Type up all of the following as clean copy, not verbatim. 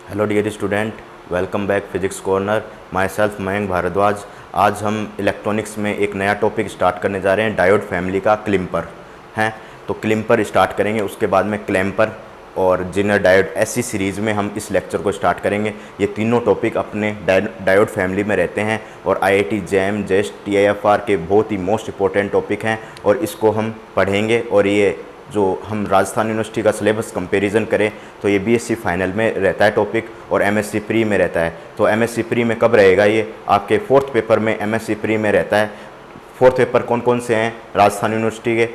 Hello dear student, welcome back physics corner. Myself Mayank Bhardwaj. आज हम electronics में एक नया टॉपिक स्टार्ट करने जा रहे हैं, डायोड फैमिली का क्लिम्पर हैं। तो क्लिम्पर स्टार्ट करेंगे, उसके बाद में क्लैम्पर और जिनर डायोड, ऐसी सीरीज़ में हम इस लेक्चर को स्टार्ट करेंगे। ये तीनों टॉपिक अपने डायोड फैमिली में रहते हैं और आईआईटी जैम जेस्ट टीआईएफआर के बहुत ही मोस्ट इंपॉर्टेंट टॉपिक हैं और इसको हम पढ़ेंगे। और ये जो हम राजस्थान यूनिवर्सिटी का सिलेबस कंपैरिजन करें तो ये बीएससी फाइनल में रहता है टॉपिक और एमएससी प्री में रहता है। तो एमएससी प्री में कब रहेगा? ये आपके फोर्थ पेपर में एमएससी प्री में रहता है। फोर्थ पेपर कौन कौन से हैं राजस्थान यूनिवर्सिटी के?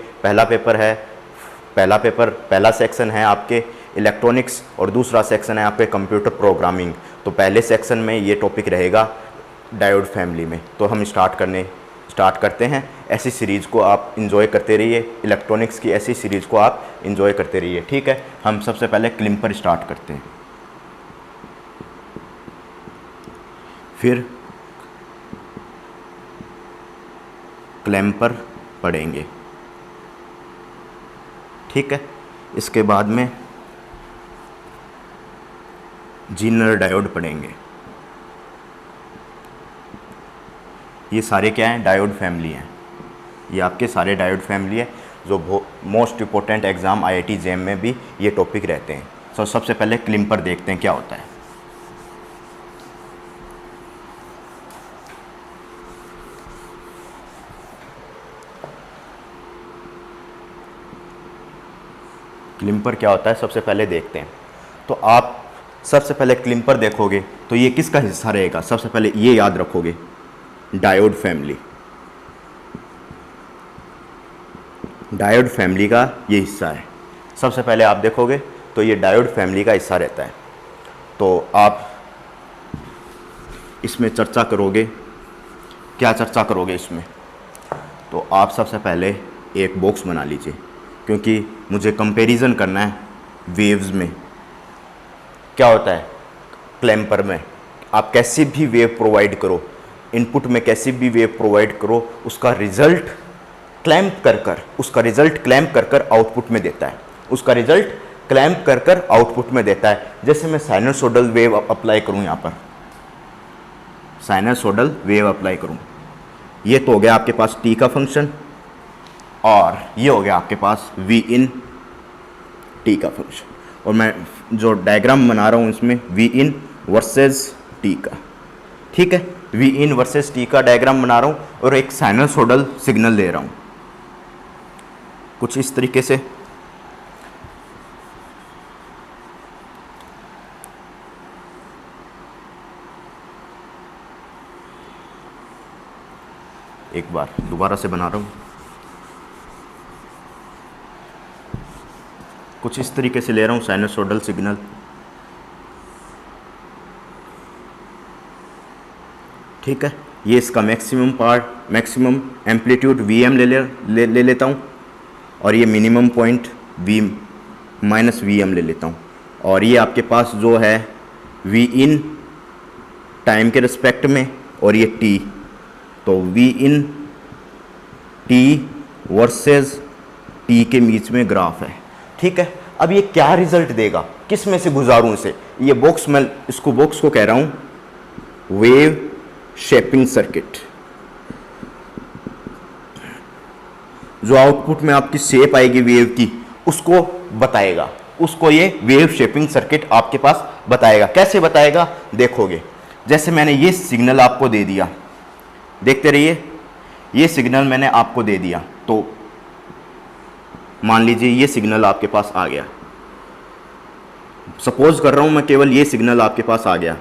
पहला सेक्शन है आपके इलेक्ट्रॉनिक्स और दूसरा सेक्शन है आपके कंप्यूटर प्रोग्रामिंग। तो पहले सेक्शन में ये टॉपिक रहेगा डायोड फैमिली में। तो हम स्टार्ट करते हैं। ऐसी सीरीज़ को आप इंजॉय करते रहिए, इलेक्ट्रॉनिक्स की ऐसी सीरीज़ को आप इंजॉय करते रहिए, ठीक है। हम सबसे पहले क्लिम्पर स्टार्ट करते हैं, फिर क्लैम्पर पढ़ेंगे, ठीक है। इसके बाद में जीनर डायोड पढ़ेंगे। ये सारे क्या हैं? डायोड फैमिली हैं। ये आपके सारे डायोड फैमिली है जो most important exam IIT jam में भी ये टॉपिक रहते हैं। तो सबसे पहले क्लिम्पर देखते हैं क्या होता है। क्लिम्पर क्या होता है सबसे पहले देखते हैं। तो आप सबसे पहले क्लिम्पर देखोगे तो ये किसका हिस्सा रहेगा? सबसे पहले ये याद रखोगे, डायोड फैमिली। डायोड फैमिली का ये हिस्सा है। सबसे पहले आप देखोगे तो ये डायोड फैमिली का हिस्सा रहता है। तो आप इसमें चर्चा करोगे, क्या चर्चा करोगे इसमें? तो आप सबसे पहले एक बॉक्स बना लीजिए, क्योंकि मुझे कंपैरिजन करना है वेव्स में। क्या होता है क्लैम्पर में? आप कैसी भी वेव प्रोवाइड करो, इनपुट में कैसी भी वेव प्रोवाइड करो, उसका रिजल्ट क्लैम्प कर आउटपुट में देता है। उसका रिजल्ट क्लैम्प कर आउटपुट में देता है। जैसे मैं साइनसोडल वेव अप्लाई करूं, यहाँ पर साइनसोडल वेव अप्लाई करूं, ये तो हो गया आपके पास टी का फंक्शन और ये हो गया आपके पास वी इन टी का फंक्शन। और मैं जो डायग्राम बना रहा हूँ इसमें वी इन वर्सेस टी का, ठीक है। वी इन वर्सेस टी का डायग्राम बना रहा हूँ और एक साइनसोडल सिग्नल दे रहा हूँ कुछ इस तरीके से। एक बार दोबारा से बना रहा हूँ, कुछ इस तरीके से ले रहा हूँ साइनसोडल सिग्नल। ठीक है, ये इसका मैक्सिमम एम्पलीट्यूड वीएम ले लेता हूँ और ये minimum point V minus VM ले लेता हूँ। और ये आपके पास जो है वी इन टाइम के रिस्पेक्ट में और ये टी, तो V in T versus T के बीच में ग्राफ है, ठीक है। अब ये क्या रिजल्ट देगा, किस में से गुजारूं इसे? ये बॉक्स, मैं इसको बॉक्स को कह रहा हूं वेव शेपिंग सर्किट। जो आउटपुट में आपकी शेप आएगी वेव की, उसको बताएगा, उसको ये वेव शेपिंग सर्किट आपके पास बताएगा। कैसे बताएगा देखोगे। जैसे मैंने ये सिग्नल आपको दे दिया, देखते रहिए, ये सिग्नल मैंने आपको दे दिया, तो मान लीजिए ये सिग्नल आपके पास आ गया। सपोज कर रहा हूं मैं, केवल ये सिग्नल आपके पास आ गया,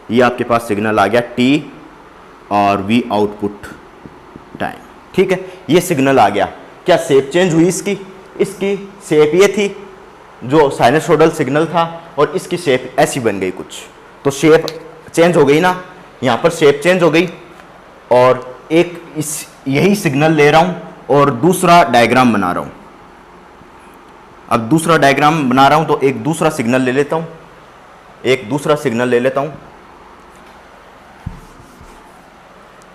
ये आपके पास सिग्नल आ गया टी और वी आउटपुट टाइम, ठीक है। ये सिग्नल आ गया, क्या शेप चेंज हुई इसकी? इसकी शेप ये थी जो साइनसोडल सिग्नल था और इसकी शेप ऐसी बन गई कुछ, तो शेप चेंज हो गई ना, यहाँ पर शेप चेंज हो गई। और एक यही सिग्नल ले रहा हूं और दूसरा डायग्राम बना रहा हूं। अब दूसरा डायग्राम बना रहा हूं तो एक दूसरा सिग्नल ले लेता हूं,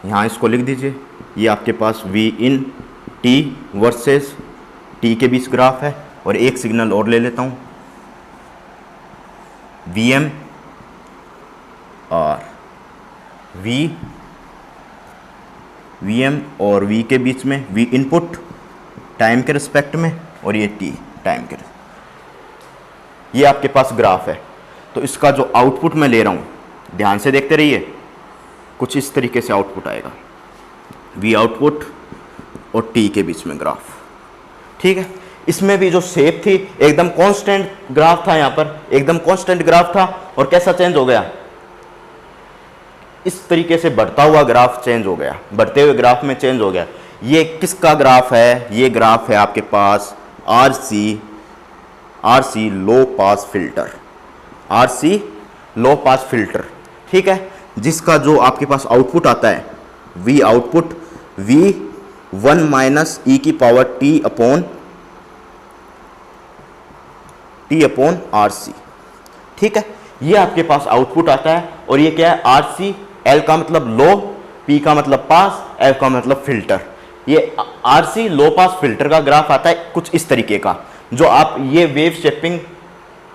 यहां इसको लिख दीजिए। ये आपके पास V in T versus T के बीच ग्राफ है और एक सिग्नल और ले लेता हूँ, वी एम और वी एम और वी के बीच में वी इनपुट टाइम के रिस्पेक्ट में और ये टी टाइम के, ये आपके पास ग्राफ है। तो इसका जो आउटपुट मैं ले रहा हूँ, ध्यान से देखते रहिए, कुछ इस तरीके से आउटपुट आएगा, वी आउटपुट और टी के बीच में ग्राफ। ठीक है, इसमें भी जो शेप थी एकदम कांस्टेंट ग्राफ था, यहाँ पर एकदम कांस्टेंट ग्राफ था, और कैसा चेंज हो गया, इस तरीके से बढ़ता हुआ ग्राफ चेंज हो गया, बढ़ते हुए ग्राफ में चेंज हो गया। ये किसका ग्राफ है, ये ग्राफ है आपके पास RC low pass filter, RC low pass filter. ठीक है, जिसका जो आपके पास आउटपुट आता है V output V 1 minus e की power T upon R C. ठीक है, ये आपके पास आउटपुट आता है, और ये क्या है, आर सी, एल का मतलब लो, पी का मतलब पास, एल का मतलब फिल्टर। ये आर सी लो पास फिल्टर का ग्राफ आता है कुछ इस तरीके का। जो आप ये वेव शेपिंग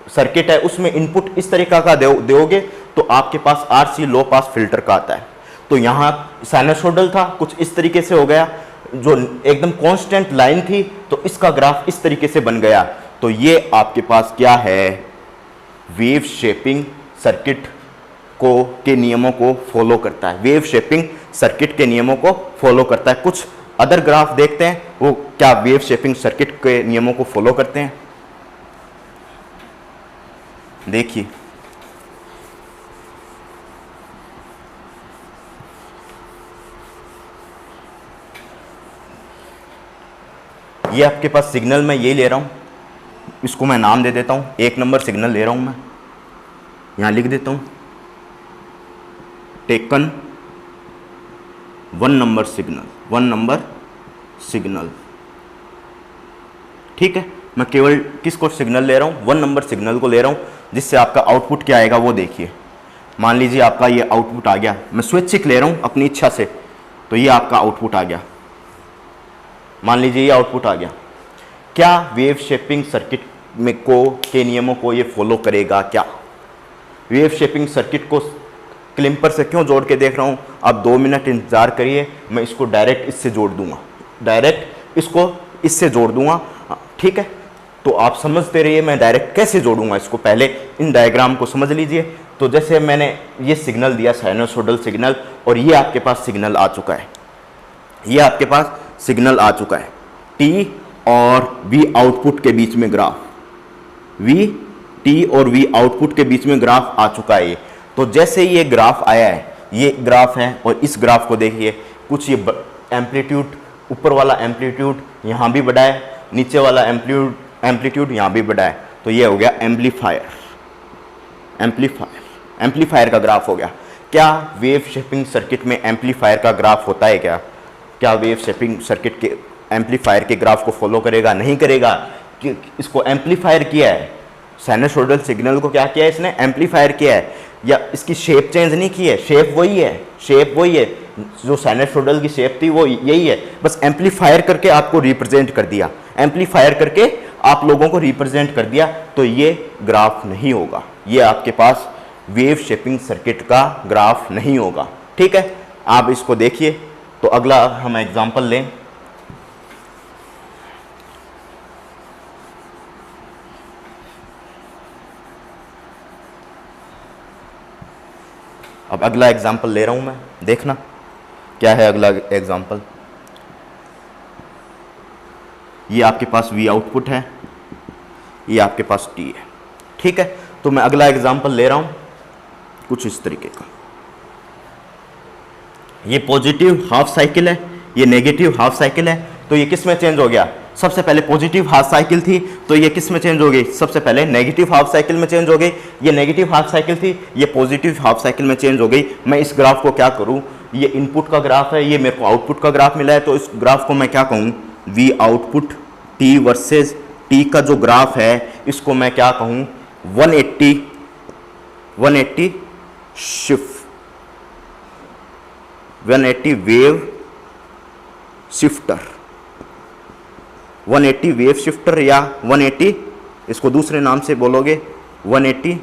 सर्किट है उसमें इनपुट इस तरीका का दोगे तो आपके पास आर सी लो पास फिल्टर का आता है। तो यहाँ साइनसोइडल था, कुछ इस तरीके से हो गया, जो एकदम कांस्टेंट लाइन थी तो इसका ग्राफ इस तरीके से बन गया। तो ये आपके पास क्या है, वेव शेपिंग सर्किट के नियमों को फॉलो करता है, वेव शेपिंग सर्किट के नियमों को फॉलो करता है। कुछ अदर ग्राफ देखते हैं वो क्या वेव शेपिंग सर्किट के नियमों को फॉलो करते हैं। देखिए, ये आपके पास सिग्नल मैं ये ले रहा हूं, इसको मैं नाम दे देता हूं, 1 नंबर सिग्नल ले रहा हूं मैं, यहां लिख देता हूं taken 1 number signal, 1 number signal. ठीक है, मैं केवल किसको सिग्नल ले रहा हूं, 1 नंबर सिग्नल को ले रहा हूं, जिससे आपका आउटपुट क्या आएगा वो देखिए। मान लीजिए आपका ये आउटपुट आ गया, मैं स्वैच्छिक ले रहा हूं अपनी इच्छा से, तो ये आपका आउटपुट आ गया, मान लीजिए ये आउटपुट आ गया। क्या वेव शेपिंग सर्किट में के नियमों को ये फॉलो करेगा? क्या वेव शेपिंग सर्किट को क्लिपर से क्यों जोड़ के देख रहा हूँ, आप 2 मिनट इंतजार करिए, मैं इसको डायरेक्ट इससे जोड़ दूंगा, डायरेक्ट इसको इससे जोड़ दूंगा। ठीक है, तो आप समझते रहिए मैं डायरेक्ट कैसे जोड़ूंगा इसको, पहले इन डायग्राम को समझ लीजिए। तो जैसे मैंने ये सिग्नल दिया साइनसोइडल सिग्नल, और ये आपके पास सिग्नल आ चुका है, ये आपके पास सिग्नल आ चुका है, टी और वी आउटपुट के बीच में ग्राफ, वी टी और वी आउटपुट के बीच में ग्राफ आ चुका है। तो जैसे ये ग्राफ आया है, ये ग्राफ है, और इस ग्राफ को देखिए, कुछ ये एम्पलीट्यूड, ऊपर वाला एम्पलीट्यूड यहाँ भी बढ़ा है, नीचे वाला एम्पलीट्यूड यहाँ भी बढ़ा है, तो ये हो गया एम्पलीफायर, एम्पलीफायर का ग्राफ हो गया। क्या वेव शेपिंग सर्किट में एम्पलीफायर का ग्राफ होता है? क्या वेव शेपिंग सर्किट के एम्पलीफायर के ग्राफ को फॉलो करेगा? नहीं करेगा, कि इसको एम्पलीफायर किया है, साइनसोइडल सिग्नल को क्या किया है इसने, एम्पलीफायर किया है, या इसकी शेप चेंज नहीं की है, शेप वही है, शेप वही है, जो साइनसोइडल की शेप थी वो यही है, बस एम्पलीफायर करके आपको रिप्रेजेंट कर दिया, एम्पलीफायर करके आप लोगों को रिप्रेजेंट कर दिया, तो ये ग्राफ नहीं होगा, ये आपके पास वेव शेपिंग सर्किट का ग्राफ नहीं होगा। ठीक है, आप इसको देखिए। तो अगला हम एग्जांपल लें, अब अगला एग्जांपल ले रहा हूं मैं, देखना क्या है अगला एग्जांपल। ये आपके पास वी आउटपुट है, ये आपके पास टी है। ठीक है, तो मैं अगला एग्जांपल ले रहा हूं कुछ इस तरीके का, ये पॉजिटिव हाफ साइकिल है, ये नेगेटिव हाफ साइकिल है। तो ये किस में चेंज हो गया, सबसे पहले पॉजिटिव हाफ साइकिल थी, तो ये किस में चेंज हो गई, सबसे पहले नेगेटिव हाफ साइकिल में चेंज हो गई। ये नेगेटिव हाफ साइकिल थी, ये पॉजिटिव हाफ साइकिल में चेंज हो गई। मैं इस ग्राफ को क्या करूं, ये इनपुट का ग्राफ है, ये मेरे को आउटपुट का ग्राफ मिला है, तो इस ग्राफ को मैं क्या कहूँ, we output T versus T का जो ग्राफ है इसको मैं क्या कहूँ, 180 shift, 180 wave shifter, 180 wave shifter, या 180, इसको दूसरे नाम से बोलोगे 180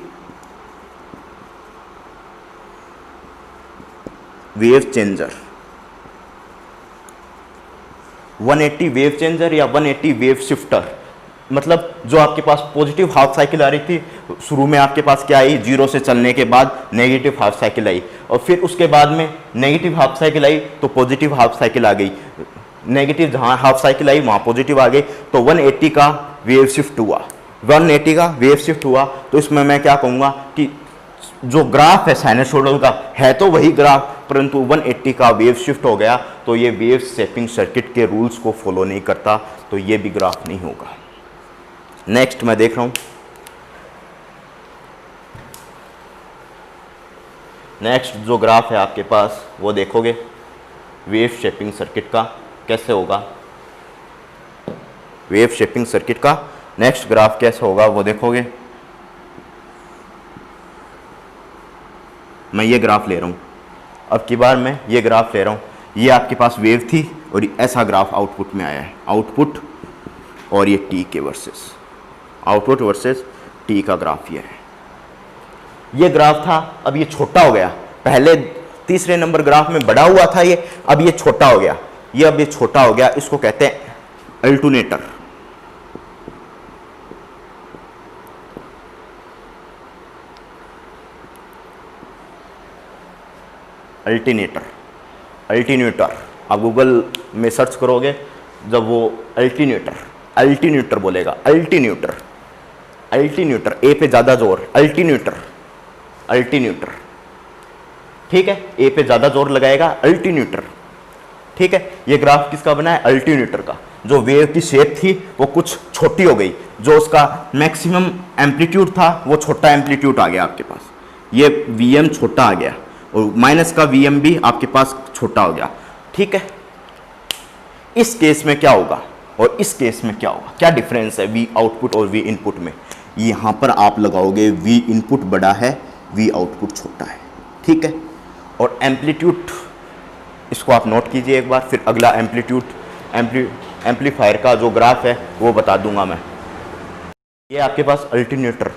वेव चेंजर, 180 वेव चेंजर या 180 वेव शिफ्टर, मतलब जो आपके पास पॉजिटिव हाफ साइकिल आ रही थी, शुरू में आपके पास क्या आई, जीरो से चलने के बाद नेगेटिव हाफ साइकिल आई, और फिर उसके बाद में नेगेटिव हाफ साइकिल आई तो पॉजिटिव हाफ साइकिल आ गई, नेगेटिव जहाँ हाफ साइकिल आई वहाँ पॉजिटिव आ गई, तो 180 का वेव शिफ्ट हुआ, 180 का वेव शिफ्ट हुआ। तो इसमें मैं क्या कहूँगा कि जो ग्राफ है साइनसोइडल का है तो वही ग्राफ, परंतु 180 का वेव शिफ्ट हो गया, तो ये वेव शेपिंग सर्किट के रूल्स को फॉलो नहीं करता, तो ये भी ग्राफ नहीं होगा। नेक्स्ट मैं देख रहा हूं, नेक्स्ट जो ग्राफ है आपके पास वो देखोगे वेव शेपिंग सर्किट का कैसे होगा, वेव शेपिंग सर्किट का नेक्स्ट ग्राफ कैसे होगा वो देखोगे। मैं ये ग्राफ ले रहा हूँ, अब की बार मैं ये ग्राफ ले रहा हूँ, ये आपके पास वेव थी और ऐसा ग्राफ आउटपुट में आया है, आउटपुट और ये टी के वर्सेस, आउटपुट वर्सेस टी का ग्राफ ये है। ये ग्राफ था, अब ये छोटा हो गया, पहले तीसरे नंबर ग्राफ में बड़ा हुआ था ये, अब ये छोटा हो गया, ये अब ये छोटा हो गया, इसको कहते हैं अल्टरनेटर। अल्टरनेटर, अल्टरनेटर आप गूगल में सर्च करोगे, जब वो अल्टरनेटर, अल्टरनेटर बोलेगा, अल्टरनेटर, अल्टरनेटर, ए पे ज़्यादा जोर, अल्टरनेटर, अल्टरनेटर, ठीक है, ए पे ज़्यादा जोर लगाएगा, अल्टरनेटर, ठीक है। ये ग्राफ किसका बना है, अल्टरनेटर का। जो वेव की शेप थी वो कुछ छोटी हो गई, जो उसका मैक्सिमम एम्पलीट्यूड था वो छोटा एम्पलीट्यूड आ गया आपके पास, ये Vm छोटा आ गया और माइनस का Vm भी आपके पास छोटा हो गया, ठीक है। इस केस में क्या होगा और इस केस में क्या होगा, क्या डिफरेंस है V आउटपुट और V इनपुट में। यहाँ पर आप लगाओगे V इनपुट बड़ा है, V आउटपुट छोटा है, ठीक है। और एम्पलीट्यूड इसको आप नोट कीजिए एक बार, फिर अगला एम्पलीट्यूड एम्पलीफायर का जो ग्राफ है वो बता दूंगा मैं। ये आपके पास अल्टरनेटर,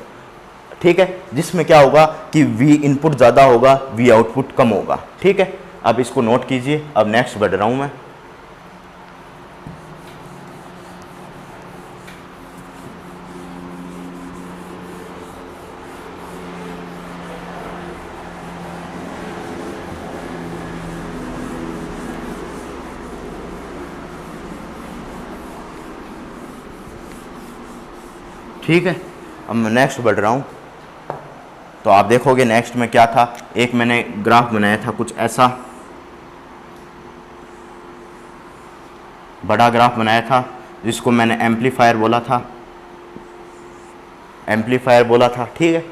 ठीक है, जिसमें क्या होगा कि V इनपुट ज़्यादा होगा, V आउटपुट कम होगा, ठीक है। अब इसको नोट कीजिए। अब नेक्स्ट बढ़ रहा हूँ मैं। ठीक है, अब मैं नेक्स्ट बढ़ रहा हूँ। तो आप देखोगे नेक्स्ट में क्या था, एक मैंने ग्राफ बनाया था कुछ ऐसा, बड़ा ग्राफ बनाया था जिसको मैंने एम्पलीफायर बोला था, एम्पलीफायर बोला था, ठीक है।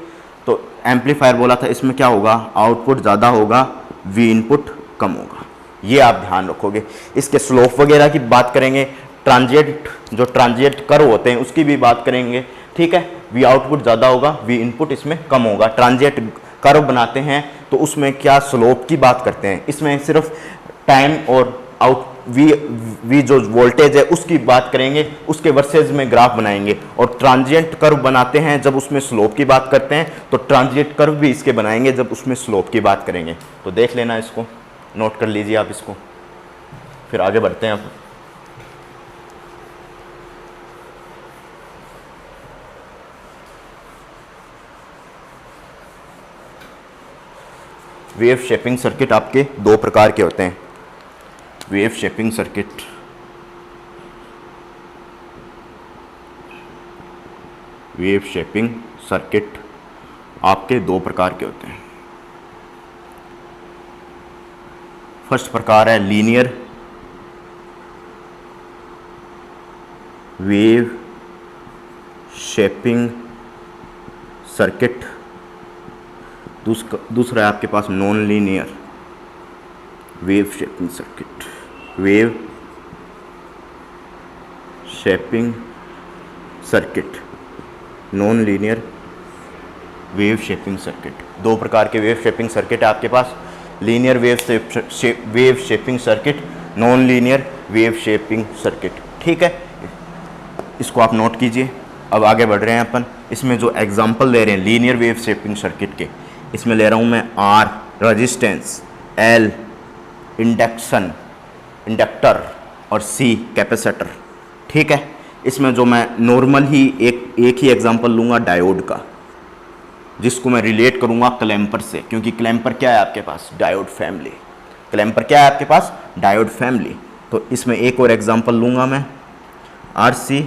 तो एम्पलीफायर बोला था, इसमें क्या होगा, आउटपुट ज़्यादा होगा, V इनपुट कम होगा, ये आप ध्यान रखोगे। इसके स्लोप वगैरह की बात करेंगे, ट्रांजिएंट जो ट्रांजिएंट कर्व होते हैं उसकी भी बात करेंगे, ठीक है। V आउटपुट ज़्यादा होगा, V इनपुट इसमें कम होगा। ट्रांजिएंट कर्व बनाते हैं तो उसमें क्या स्लोप की बात करते हैं, इसमें सिर्फ टाइम और V जो वोल्टेज है उसकी बात करेंगे, उसके वर्सेज में ग्राफ बनाएंगे। और ट्रांजिएंट कर्व बनाते हैं जब उसमें स्लोप की बात करते हैं, तो ट्रांजिएंट कर्व भी इसके बनाएंगे जब उसमें स्लोप की बात करेंगे। तो देख लेना, इसको नोट कर लीजिए आप इसको, फिर आगे बढ़ते हैं आप। वेव शेपिंग सर्किट आपके दो प्रकार के होते हैं। Wave shaping circuit, wave shaping circuit आपके दो प्रकार के होते हैं। फर्स्ट प्रकार है लीनियर वेव शेपिंग सर्किट, दूसरा है आपके पास non linear wave shaping circuit, wave shaping circuit, non linear wave shaping circuit. दो प्रकार के वेव शेपिंग सर्किट है आपके पास, linear wave shaping circuit, non linear wave shaping circuit, ठीक है। इसको आप नोट कीजिए। अब आगे बढ़ रहे हैं अपन। इसमें जो एग्जांपल ले रहे हैं लीनियर वेव शेपिंग सर्किट के, इसमें ले रहा हूँ मैं R resistance, L induction inductor और सी कैपेसिटर। ठीक है, इसमें जो मैं नॉर्मल ही एक ही एग्जांपल लूँगा डायोड का, जिसको मैं रिलेट करूँगा क्लैम्पर से, क्योंकि क्लैम्पर क्या है आपके पास, डायोड फैमिली। क्लैम्पर क्या है आपके पास, डायोड फैमिली। तो इसमें एक और एग्जांपल लूँगा मैं, आरसी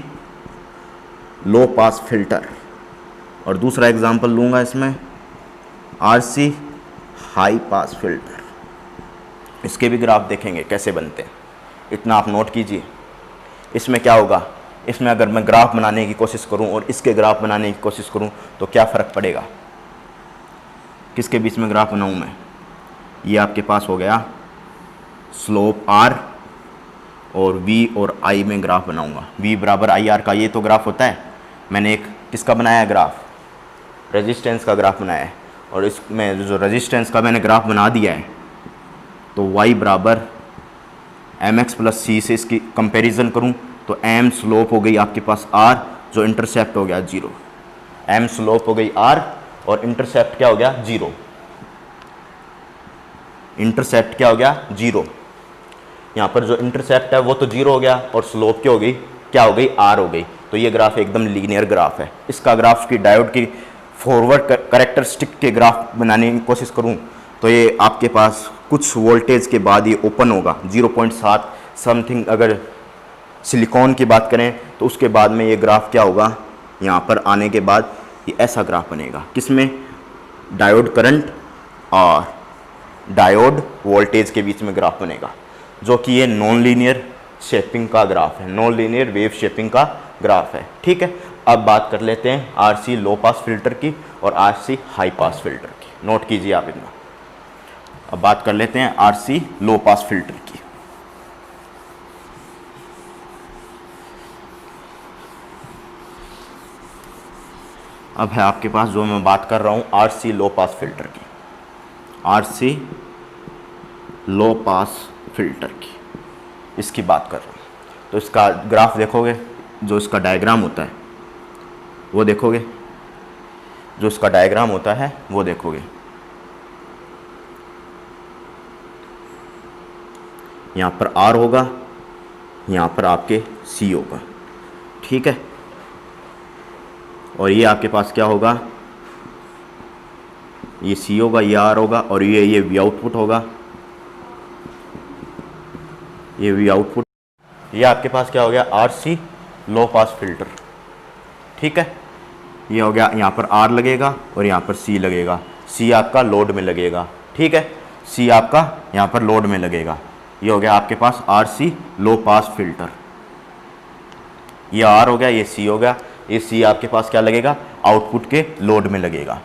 लो पास फिल्टर, और दूसरा एग्जांपल लूँगा इसमें आरसी हाई पास फिल्टर। इसके भी ग्राफ देखेंगे कैसे बनते हैं, इतना आप नोट कीजिए। इसमें क्या होगा, इसमें अगर मैं ग्राफ बनाने की कोशिश करूं और इसके ग्राफ बनाने की कोशिश करूं तो क्या फ़र्क पड़ेगा, किसके बीच में ग्राफ बनाऊं मैं। ये आपके पास हो गया स्लोप आर, और वी और आई में ग्राफ बनाऊंगा, वी बराबर आई आर का ये तो ग्राफ होता है। मैंने एक किसका बनाया है ग्राफ, रेजिस्टेंस का ग्राफ बनाया है, और इसमें जो रेजिस्टेंस का मैंने ग्राफ बना दिया है, तो y बराबर एम एक्स प्लस सी से इसकी कंपैरिजन करूं तो m स्लोप हो गई आपके पास r, जो इंटरसेप्ट हो गया 0। m स्लोप हो गई r और इंटरसेप्ट क्या हो गया 0, इंटरसेप्ट क्या हो गया 0। यहाँ पर जो इंटरसेप्ट है वो तो 0 हो गया, और स्लोप क्या हो गई, क्या हो गई, r हो गई। तो ये ग्राफ एकदम लीनियर ग्राफ है। इसका ग्राफ की डायोड की फॉरवर्ड कैरेक्टरिस्टिक के ग्राफ बनाने की कोशिश करूँ तो ये आपके पास कुछ वोल्टेज के बाद ये ओपन होगा 0.7 समथिंग। अगर सिलिकॉन की बात करें तो उसके बाद में ये ग्राफ क्या होगा, यहाँ पर आने के बाद ये ऐसा ग्राफ बनेगा, किसमें, डायोड करंट और डायोड वोल्टेज के बीच में ग्राफ बनेगा, जो कि ये नॉन लीनियर शेपिंग का ग्राफ है, नॉन लीनियर वेव शेपिंग का ग्राफ है। ठीक है, अब बात कर लेते हैं आरसी लो पास फिल्टर की और आरसी हाई पास फिल्टर की। नोट कीजिए आप इतना। अब बात कर लेते हैं आरसी लो पास फिल्टर की। अब है आपके पास जो मैं बात कर रहा हूं आरसी लो पास फिल्टर की, आरसी लो पास फिल्टर की, इसकी बात कर रहा हूं। तो इसका ग्राफ देखोगे, जो इसका डायग्राम होता है वो देखोगे, जो इसका डायग्राम होता है वो देखोगे। यहाँ पर R होगा, यहाँ पर आपके C होगा। ठीक है, और ये आपके पास क्या होगा, ये C होगा, ये R होगा, और ये V आउटपुट होगा, ये V आउटपुट। ये आपके पास क्या हो गया, RC लो पास फिल्टर। ठीक है, ये हो गया, यहाँ पर R लगेगा और यहाँ पर C लगेगा, C आपका लोड में लगेगा। ठीक है, C आपका यहाँ पर लोड में लगेगा। ये हो गया आपके पास RC लो पास फिल्टर। ये R हो गया, ये C हो गया, ये C आपके पास क्या लगेगा, आउटपुट के लोड में लगेगा।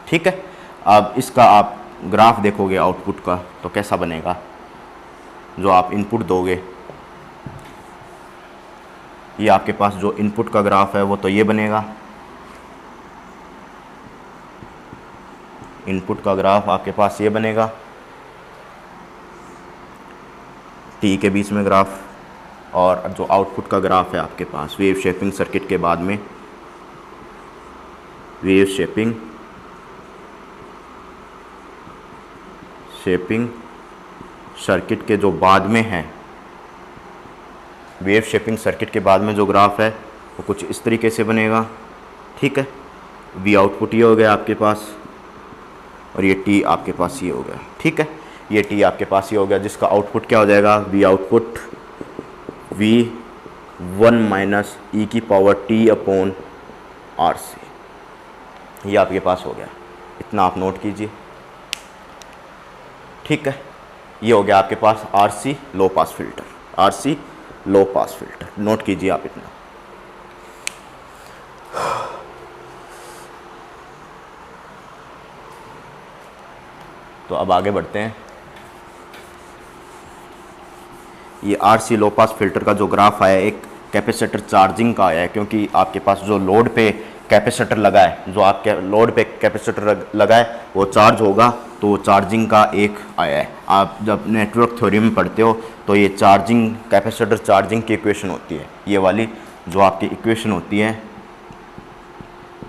ठीक है, अब इसका आप ग्राफ देखोगे आउटपुट का तो कैसा बनेगा, जो आप इनपुट दोगे, ये आपके पास जो इनपुट का ग्राफ है वो तो ये बनेगा। इनपुट का ग्राफ आपके पास ये बनेगा, टी के बीच में ग्राफ, और जो आउटपुट का ग्राफ है आपके पास वेव शेपिंग सर्किट के बाद में, वेव शेपिंग सर्किट के जो बाद में है, वेव शेपिंग सर्किट के बाद में जो ग्राफ है वो कुछ इस तरीके से बनेगा। ठीक है, वी आउटपुट ये हो गया आपके पास, और ये टी आपके पास ये हो गया। ठीक है, ये टी आपके पास ये हो गया, जिसका आउटपुट क्या हो जाएगा, we output V1 minus e की power T upon R C, ये आपके पास हो गया। इतना आप नोट कीजिए। ठीक है, ये हो गया आपके पास RC low pass filter, RC low pass filter, note कीजिए आप इतना। तो अब आगे बढ़ते हैं। ये आरसी लो पास फिल्टर का जो ग्राफ आया है, एक कैपेसिटर चार्जिंग का आया है, क्योंकि आपके पास जो लोड पे कैपेसिटर लगा है, जो आपके लोड पे कैपेसिटर लगा है वो चार्ज होगा, तो चार्जिंग का एक आया है। आप जब नेटवर्क थ्योरी में पढ़ते हो तो ये चार्जिंग, कैपेसिटर चार्जिंग की इक्वेशन होती है, ये वाली जो आपकी इक्वेशन होती है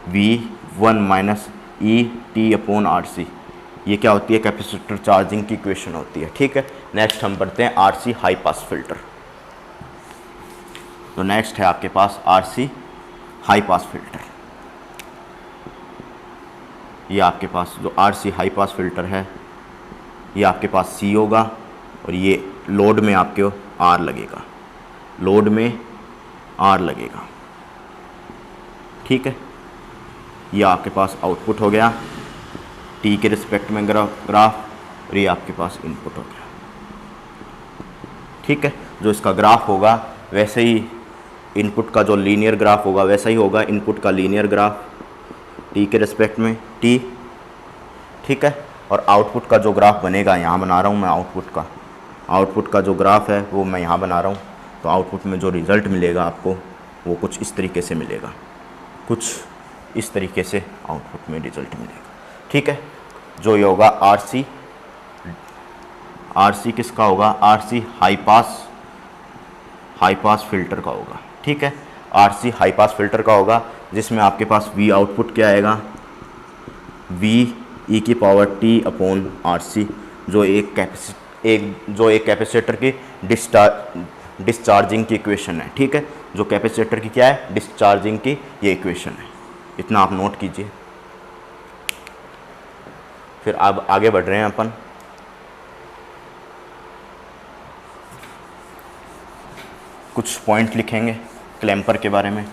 V1 minus e T upon R C, ये क्या होती है, कैपेसिटर चार्जिंग की इक्वेशन होती है। ठीक है, नेक्स्ट हम पढ़ते हैं आरसी हाई पास फिल्टर। तो नेक्स्ट है आपके पास आरसी हाई पास फिल्टर। ये आपके पास जो आरसी हाई पास फिल्टर है, ये आपके पास सी होगा और ये लोड में आपके आर लगेगा, लोड में आर लगेगा। ठीक है, ये आपके पास आउटपुट हो गया टी के रिस्पेक्ट में ग्राफ, और ये आपके पास इनपुट हो गया। ठीक है, जो इसका ग्राफ होगा वैसे ही इनपुट का जो लीनियर ग्राफ होगा वैसा ही होगा इनपुट का लीनियर ग्राफ टी के रिस्पेक्ट में टी। ठीक है, और आउटपुट का जो ग्राफ बनेगा, यहाँ बना रहा हूँ मैं आउटपुट का जो ग्राफ है वो मैं यहाँ बना रहा हूँ। तो आउटपुट में जो रिज़ल्ट मिलेगा आपको वो कुछ इस तरीके से मिलेगा, कुछ इस तरीके से आउटपुट में रिज़ल्ट मिलेगा। ठीक है, जो ये होगा आरसी किसका होगा, आरसी हाई पास फिल्टर का होगा। ठीक है, आरसी हाई पास फिल्टर का होगा, जिसमें आपके पास वी आउटपुट क्या आएगा, वी ई की power T upon R C, जो एक कैपेसिटर की डिस्चार्जिंग की इक्वेशन है। ठीक है, जो कैपेसिटर की क्या है, डिस्चार्जिंग की ये इक्वेशन है। इतना आप नोट कीजिए। फिर अब आगे बढ़ रहे हैं अपन। कुछ पॉइंट लिखेंगे क्लैम्पर के बारे में।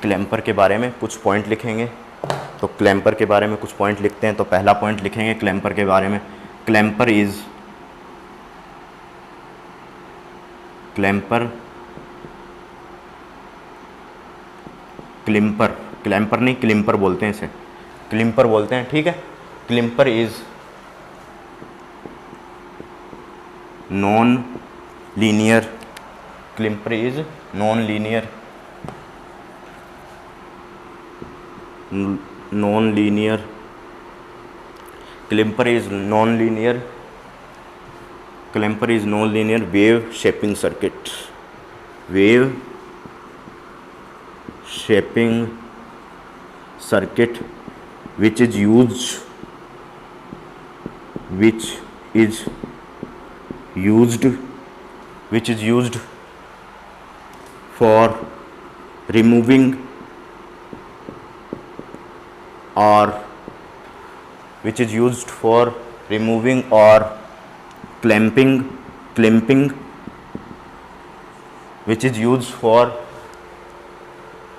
क्लैम्पर के बारे में कुछ पॉइंट लिखेंगे। तो क्लैम्पर के बारे में कुछ पॉइंट लिखते हैं। तो पहला पॉइंट लिखेंगे क्लैम्पर के बारे में, क्लैम्पर नहीं क्लिम्पर बोलते हैं इसे, क्लिम्पर बोलते हैं। ठीक है, clipper is non linear, clipper is non linear clipper is non linear wave shaping circuit which is used for removing or clamping which is used for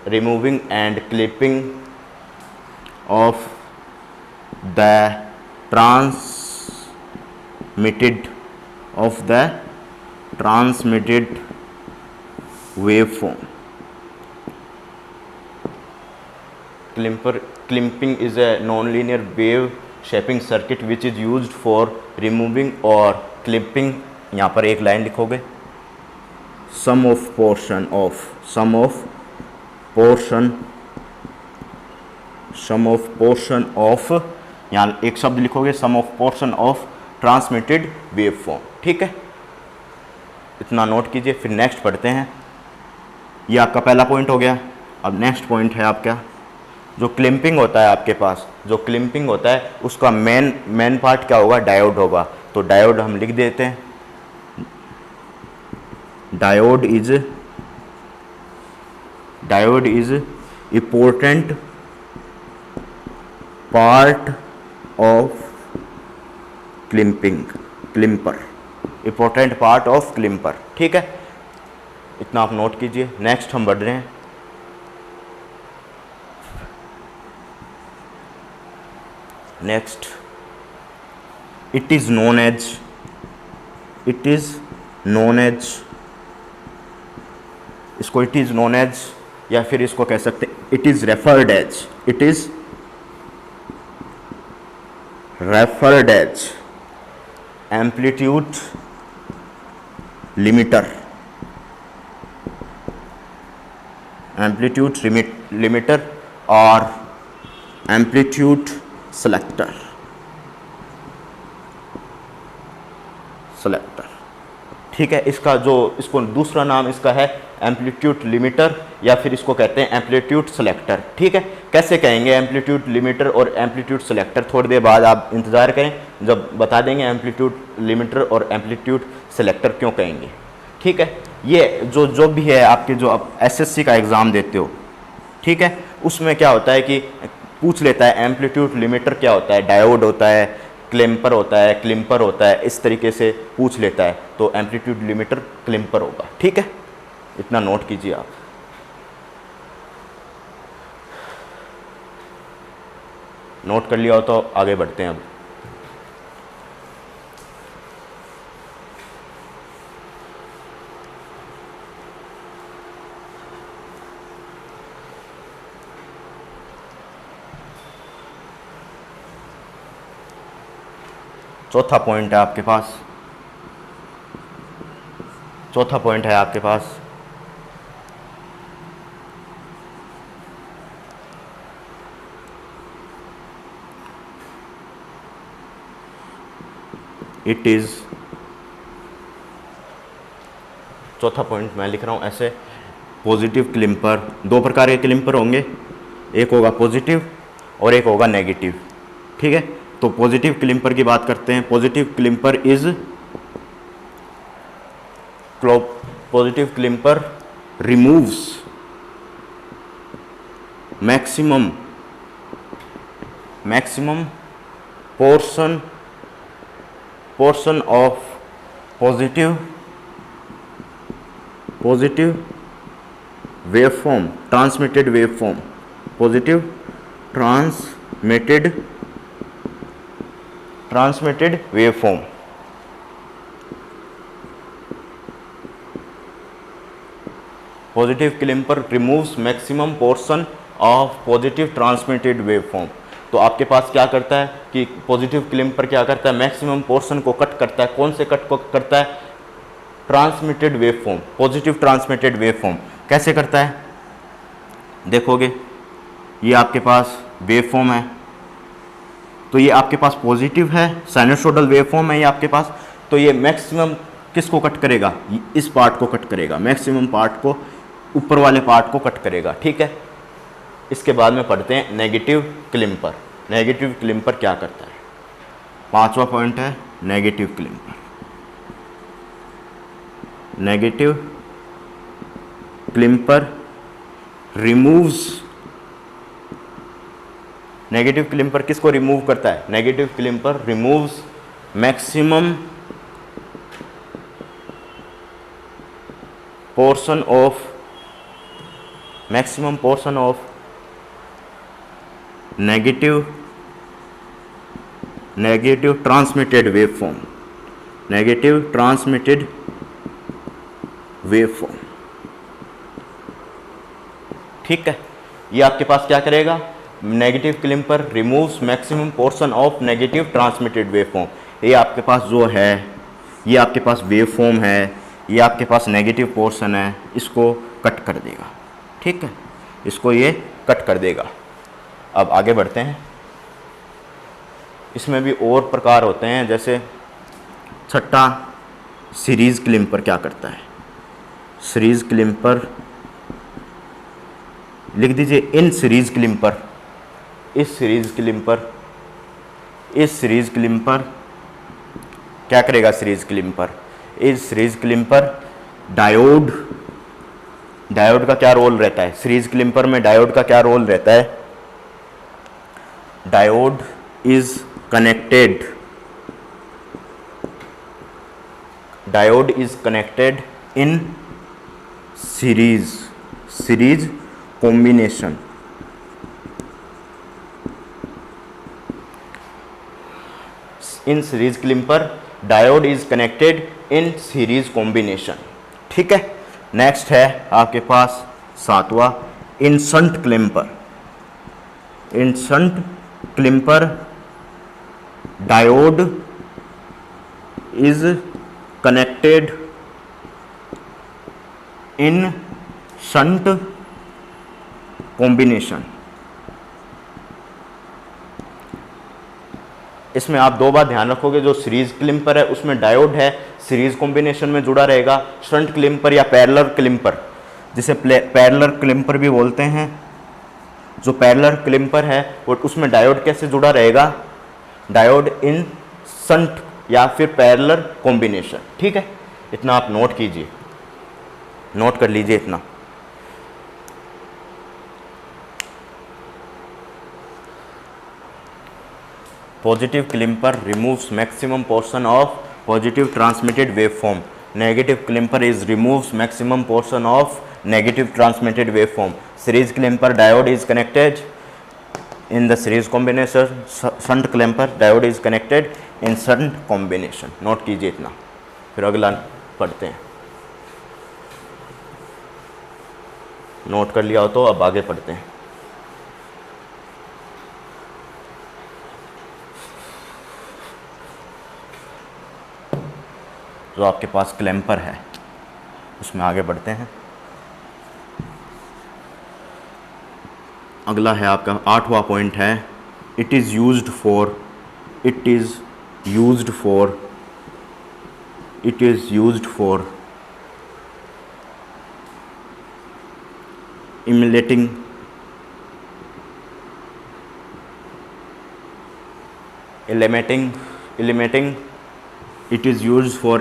removing and clipping of the transmitted waveform. Clipping is a nonlinear wave shaping circuit which is used for removing or clipping. यहाँ पर एक line लिखोगे, sum of portion of यहाँ एक शब्द लिखोगे sum of portion of transmitted waveform। ठीक है, इतना नोट कीजिए। फिर नेक्स्ट पढ़ते हैं। ये आपका पहला पॉइंट हो गया। अब नेक्स्ट पॉइंट है आपका जो क्लिपिंग होता है आपके पास, जो क्लिपिंग होता है उसका मेन पार्ट क्या होगा, डायोड होगा। तो डायोड हम लिख देते हैं, diode is important part of clipper. ठीक है, इतना आप नोट कीजिए। नेक्स्ट हम बढ़ रहे हैं। Next, it is known as इसको इट इज नोन एज या फिर इसको कह सकते हैं it is referred as amplitude limiter और एम्पलीट्यूड सेलेक्टर। ठीक है। इसका जो इसको दूसरा नाम इसका है एम्पलीट्यूड लिमिटर, या फिर इसको कहते हैं एम्पलीट्यूड सेलेक्टर। ठीक है, कैसे कहेंगे एम्पलीट्यूड लिमिटर और एम्पलीट्यूड सेलेक्टर, थोड़ी देर बाद आप इंतज़ार करें जब बता देंगे एम्पलीट्यूड लिमिटर और एम्पलीट्यूड सेलेक्टर क्यों कहेंगे। ठीक है, ये जो भी है आपके जो आप एसएससी का एग्ज़ाम देते हो, ठीक है, उसमें क्या होता है कि पूछ लेता है एम्पलीट्यूड लिमिटर क्या होता है, डायोड होता है, क्लिम्पर होता है, क्लिम्पर होता है, इस तरीके से पूछ लेता है, तो एम्पलीट्यूड लिमिटर क्लिम्पर होगा। ठीक है, इतना नोट कीजिए आप। नोट कर लिया हो तो आगे बढ़ते हैं अब। चौथा पॉइंट है आपके पास, चौथा पॉइंट है आपके पास इट इज़, चौथा पॉइंट मैं लिख रहा हूँ ऐसे, पॉजिटिव क्लिम्पर। दो प्रकार के क्लिम्पर होंगे, एक होगा पॉजिटिव और एक होगा नेगेटिव। ठीक है, तो पॉजिटिव क्लिम्पर की बात करते हैं। Positive clipper is, positive clipper removes maximum portion of positive waveform, transmitted waveform, positive transmitted waveform। Positive clipper removes maximum portion of positive transmitted waveform. तो आपके पास क्या करता है कि पॉजिटिव क्लिम्पर क्या करता है, मैक्सिमम पोर्शन को कट करता है। कौन से कट को करता है, transmitted waveform, positive transmitted waveform. कैसे करता है देखोगे, ये आपके पास वेवफॉर्म है, तो ये आपके पास पॉजिटिव है, साइनसोइडल वेवफॉर्म है ये आपके पास, तो ये मैक्सिमम किसको कट करेगा, इस पार्ट को कट करेगा, मैक्सिमम पार्ट को, ऊपर वाले पार्ट को कट करेगा। ठीक है, इसके बाद में पढ़ते हैं नेगेटिव क्लिम्पर। नेगेटिव क्लिम्पर क्या करता है, पांचवा पॉइंट है negative clipper. Negative clipper removes, negative clipper किसको रिमूव करता है, negative clipper removes maximum portion of negative transmitted waveform, negative transmitted waveform। ठीक है, ये आपके पास क्या करेगा, negative clipper removes maximum portion of negative transmitted waveform. ये आपके पास जो है, ये आपके पास वेवफॉर्म है, ये आपके पास नेगेटिव पोर्शन है, इसको कट कर देगा। ठीक है, इसको ये कट कर देगा। अब आगे बढ़ते हैं, इसमें भी और प्रकार होते हैं, जैसे छठा सीरीज क्लिम्पर क्या करता है। सीरीज क्लिम्पर लिख दीजिए, इन सीरीज क्लिम्पर, इस सीरीज क्लिम्पर क्या करेगा, सीरीज क्लिम्पर, इस सीरीज क्लिम्पर डायोड का क्या रोल रहता है, सीरीज क्लिम्पर में डायोड का क्या रोल रहता है, diode is connected in series combination. In series clipper diode is connected in series combination. ठीक है, नेक्स्ट है आपके पास सातवां in shunt clipper. In shunt clipper diode is connected in shunt combination. इसमें आप दो बात ध्यान रखोगे, जो सीरीज क्लिम्पर है उसमें डायोड है, सीरीज कॉम्बिनेशन में जुड़ा रहेगा। शंट क्लिम्पर या पैरेलल क्लिम्पर, जिसे पैरेलल क्लिम्पर भी बोलते हैं, जो पैरेलल क्लिम्पर है वो उसमें डायोड कैसे जुड़ा रहेगा, डायोड इन शंट या फिर पैरेलल कॉम्बिनेशन। ठीक है, इतना आप नोट कीजिए, नोट कर लीजिए इतना। Positive clipper removes maximum portion of positive transmitted waveform, negative clipper is removes maximum portion of negative transmitted waveform. Series clipper diode is connected in the series combination, shunt clamper diode is connected in shunt combination। Note कीजिए इतना, फिर अगला पढ़ते हैं। Note कर लिया हो तो अब आगे पढ़ते हैं। जो आपके पास क्लैम्पर है उसमें आगे बढ़ते हैं। अगला है आपका 8वां पॉइंट है, it is used for emulating it is used for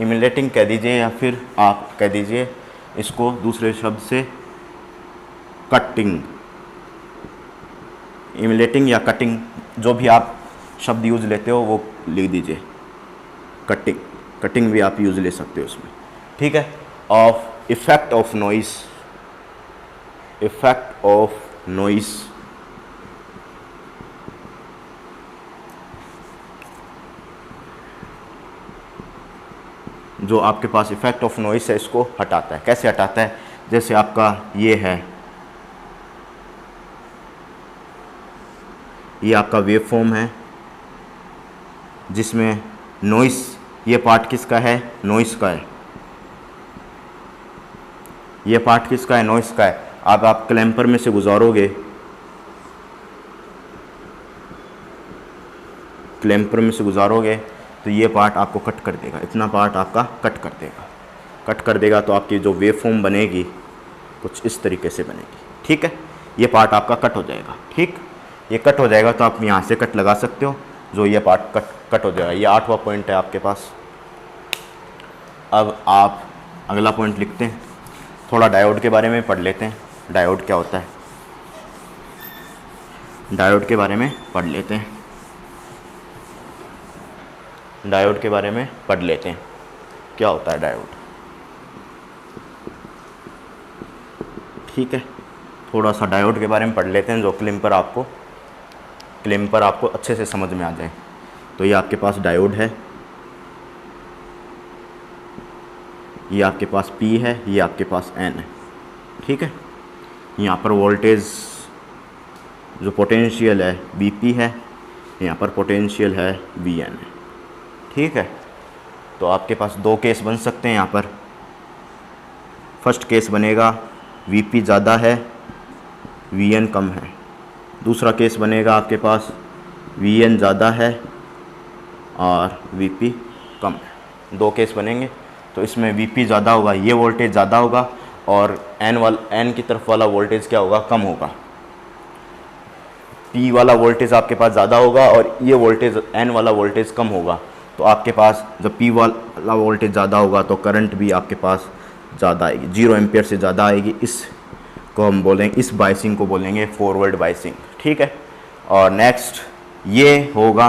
emulating कह दीजिए या फिर आप कह दीजिए इसको दूसरे शब्द से कटिंग, इमुलेटिंग या कटिंग, जो भी आप शब्द यूज़ लेते हो वो लिख दीजिए। कटिंग भी आप यूज़ ले सकते हो उसमें। ठीक है, ऑफ इफेक्ट ऑफ नॉइस जो आपके पास इफेक्ट ऑफ नॉइस है इसको हटाता है। कैसे हटाता है, जैसे आपका ये है, ये आपका वेव फॉर्म है जिसमें नॉइस, ये पार्ट किसका है, नॉइस का है, ये पार्ट किसका है, नॉइस का है। अब आप क्लैम्पर में से गुजारोगे, क्लैम्पर में से गुजारोगे तो ये पार्ट आपको कट कर देगा, इतना पार्ट आपका कट कर देगा तो आपकी जो वेव फॉर्म बनेगी कुछ इस तरीके से बनेगी। ठीक है, ये पार्ट आपका कट हो जाएगा। ठीक, ये कट हो जाएगा तो आप यहाँ से कट लगा सकते हो, जो ये पार्ट कट हो जाएगा। ये 8वां पॉइंट है आपके पास। अब आप अगला पॉइंट लिखते हैं, थोड़ा डायोड के बारे में पढ़ लेते हैं। डायोड क्या होता है, डायोड के बारे में पढ़ लेते हैं, डायोड के बारे में पढ़ लेते हैं। क्या होता है डायोड, ठीक है, थोड़ा सा डायोड के बारे में पढ़ लेते हैं, जो क्लिम्पर आपको अच्छे से समझ में आ जाए। तो ये आपके पास डायोड है, ये आपके पास P है, ये आपके पास N है। ठीक है, यहाँ पर वोल्टेज जो पोटेंशियल है Vp है, यहाँ पर पोटेंशियल है Vn है। ठीक है, तो आपके पास दो केस बन सकते हैं यहाँ पर। फर्स्ट केस बनेगा Vp ज़्यादा है, Vn कम है। दूसरा केस बनेगा आपके पास Vn ज़्यादा है और Vp कम है। दो केस बनेंगे, तो इसमें Vp ज़्यादा होगा, ये वोल्टेज ज़्यादा होगा, और N की तरफ वाला वोल्टेज क्या होगा, कम होगा। P वाला वोल्टेज आपके पास ज़्यादा होगा और ये वोल्टेज N वाला वोल्टेज कम होगा। तो आपके पास जब P वाला वोल्टेज ज़्यादा होगा तो करंट भी आपके पास ज़्यादा आएगी, 0 एम्पियर से ज़्यादा आएगी। इसको हम बोलेंगे, इस बाइसिंग को बोलेंगे फॉरवर्ड बाइसिंग। ठीक है, और नेक्स्ट ये होगा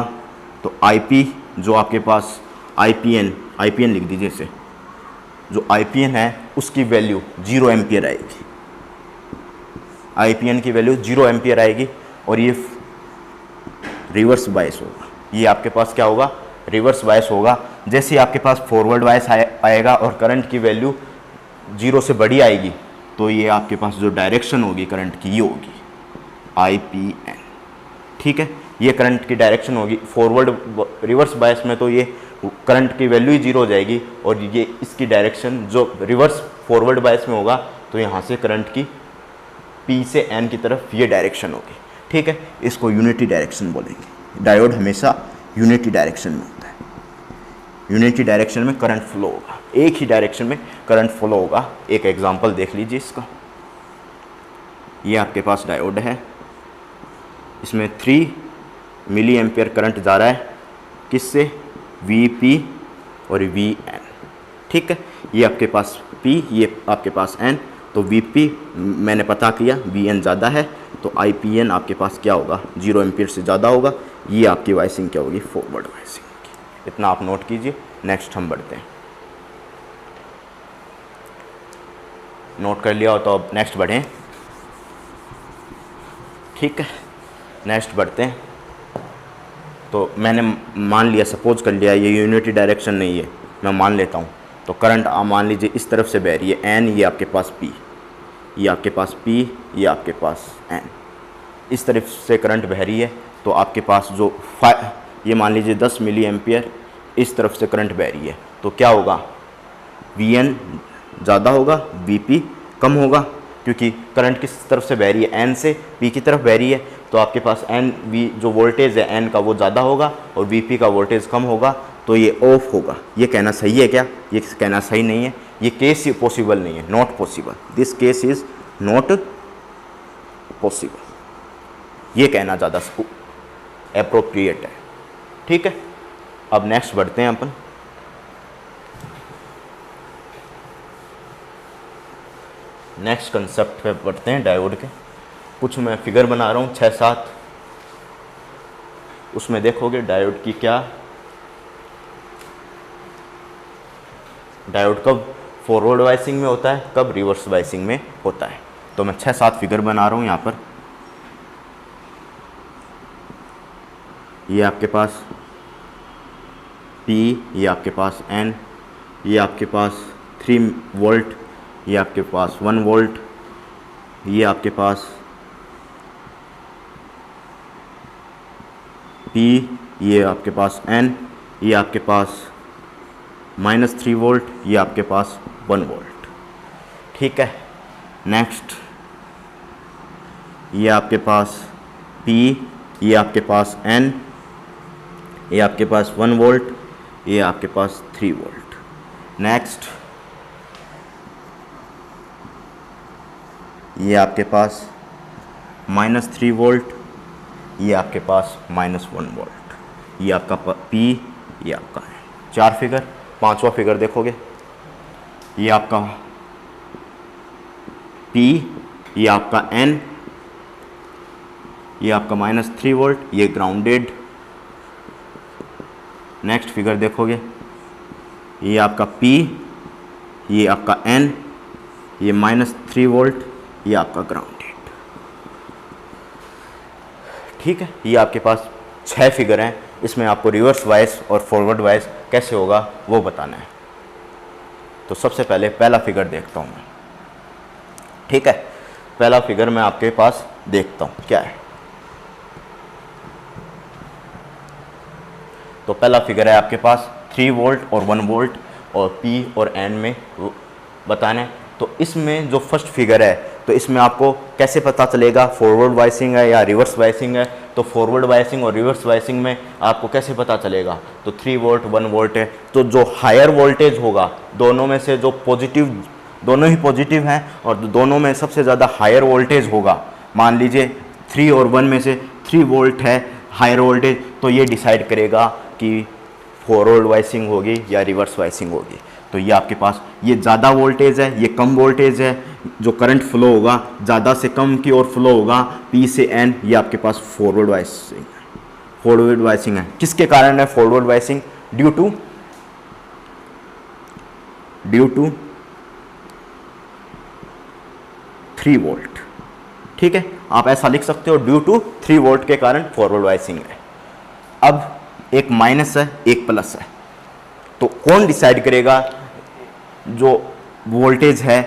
तो IP, जो आपके पास IPN लिख दीजिए इसे, जो IPN है उसकी वैल्यू 0 एम्पियर आएगी। IPN की वैल्यू 0 एम्पियर आएगी और ये रिवर्स बायस होगा। ये आपके पास क्या होगा, रिवर्स बायस होगा। जैसे आपके पास फॉरवर्ड बायस आएगा और करंट की वैल्यू 0 से बड़ी आएगी, तो ये आपके पास जो डायरेक्शन होगी करंट की, ये होगी IPN। ठीक है, ये करंट की डायरेक्शन होगी। फॉरवर्ड रिवर्स बायस में तो ये करंट की वैल्यू ही जीरो हो जाएगी और ये इसकी डायरेक्शन जो रिवर्स फॉरवर्ड बायस में होगा तो यहाँ से करंट की P से N की तरफ ये डायरेक्शन होगी। ठीक है, इसको यूनिटी डायरेक्शन बोलेंगे। डायोड हमेशा यूनिटी डायरेक्शन में होता है, यूनिटी डायरेक्शन में करंट फ्लो होगा, एक ही डायरेक्शन में करंट फ्लो होगा। एक एग्जांपल देख लीजिए इसका। ये आपके पास डायोड है, इसमें 3 मिली एम्पियर करंट जा रहा है, किससे? Vp और Vn। ठीक है, ये आपके पास P, ये आपके पास N, तो Vp मैंने पता किया, Vn ज़्यादा है तो IPN आपके पास क्या होगा? 0 एम्पियर से ज़्यादा होगा। ये आपकी वाइसिंग क्या होगी? फॉरवर्ड वाइसिंग होगी। इतना आप नोट कीजिए। नेक्स्ट हम बढ़ते हैं। नोट कर लिया हो तो अब नेक्स्ट बढ़ें। ठीक है, नेक्स्ट बढ़ते हैं। तो मैंने मान लिया, सपोज कर लिया ये यूनिटी डायरेक्शन नहीं है, मैं मान लेता हूँ। तो करंट आप मान लीजिए इस तरफ से बह रही है N, ये आपके पास P, ये आपके पास P, ये आपके पास N, इस तरफ से करंट बह रही है। तो आपके पास जो ये मान लीजिए 10 मिली एम्पियर इस तरफ से करंट बह रही है, तो क्या होगा? Vn ज़्यादा होगा, Vp कम होगा, क्योंकि करंट किस तरफ से बह रही है? N से P की तरफ बह रही है। तो आपके पास जो वोल्टेज है N का वो ज़्यादा होगा और Vp का वोल्टेज कम होगा, तो ये ऑफ होगा। ये कहना सही है क्या? ये कहना सही नहीं है, ये केस पॉसिबल नहीं है, not possible, this case is not possible. ये कहना ज़्यादा एप्रोप्रिएट है। ठीक है, अब नेक्स्ट बढ़ते हैं अपन। नेक्स्ट कंसेप्ट पे बढ़ते हैं डायोड के। कुछ मैं फिगर बना रहा हूँ 6-7, उसमें देखोगे डायोड की क्या, डायोड कब फॉरवर्ड वाइसिंग में होता है, कब रिवर्स वाइसिंग में होता है। तो मैं 6-7 फिगर बना रहा हूँ यहाँ पर। ये आपके पास P, ये आपके पास N, ये आपके पास 3 वोल्ट, ये आपके पास 1 वोल्ट, ये आपके पास P, ये आपके पास N, ये आपके पास -3 वोल्ट, ये आपके पास 1 वोल्ट। ठीक है, नेक्स्ट ये आपके पास P, ये आपके पास N, ये आपके पास 1 वोल्ट, ये आपके पास 3 वोल्ट। नेक्स्ट ये आपके पास -3 वोल्ट, ये आपके पास -1 वोल्ट, ये आपका P, ये आपका है। 4 फिगर। 5वां फिगर देखोगे, ये आपका P, ये आपका N, ये आपका -3 वोल्ट, ये ग्राउंडेड। नेक्स्ट फिगर देखोगे, ये आपका P, ये आपका N, ये -3 वोल्ट, ये आपका ग्राउंडेड। ठीक है, ये आपके पास 6 फिगर हैं। इसमें आपको रिवर्स वाइस और फॉरवर्ड वाइस कैसे होगा वो बताना है। तो सबसे पहले पहला फिगर देखता हूँ मैं। ठीक है, पहला फिगर मैं आपके पास देखता हूँ क्या है। तो पहला फिगर है आपके पास 3 वोल्ट और 1 वोल्ट और P और N में बताना है। तो इसमें जो फर्स्ट फिगर है, तो इसमें आपको कैसे पता चलेगा फॉरवर्ड वाइसिंग है या रिवर्स वाइसिंग है? तो फॉरवर्ड वाइसिंग और रिवर्स वाइसिंग में आपको कैसे पता चलेगा? तो 3 वोल्ट 1 वोल्ट है, तो जो हायर वोल्टेज होगा, दोनों में से जो पॉजिटिव, दोनों ही पॉजिटिव हैं और दोनों में सबसे ज़्यादा हायर वोल्टेज होगा, मान लीजिए 3 और 1 में से 3 वोल्ट है हायर वोल्टेज, तो ये डिसाइड करेगा कि फॉरवर्ड वाइसिंग होगी या रिवर्स वाइसिंग होगी। तो ये आपके पास ये ज़्यादा वोल्टेज है, ये कम वोल्टेज है, जो करंट फ्लो होगा ज़्यादा से कम की ओर फ्लो होगा, P से N, ये आपके पास फॉरवर्ड वाइसिंग है। फॉरवर्ड वाइसिंग है, किसके कारण है forward biasing? Due to 3 volt. ठीक है, आप ऐसा लिख सकते हो, ड्यू टू 3 वोल्ट के कारण फॉरवर्ड वाइसिंग है। अब एक माइनस है, एक प्लस है, तो कौन डिसाइड करेगा जो वोल्टेज है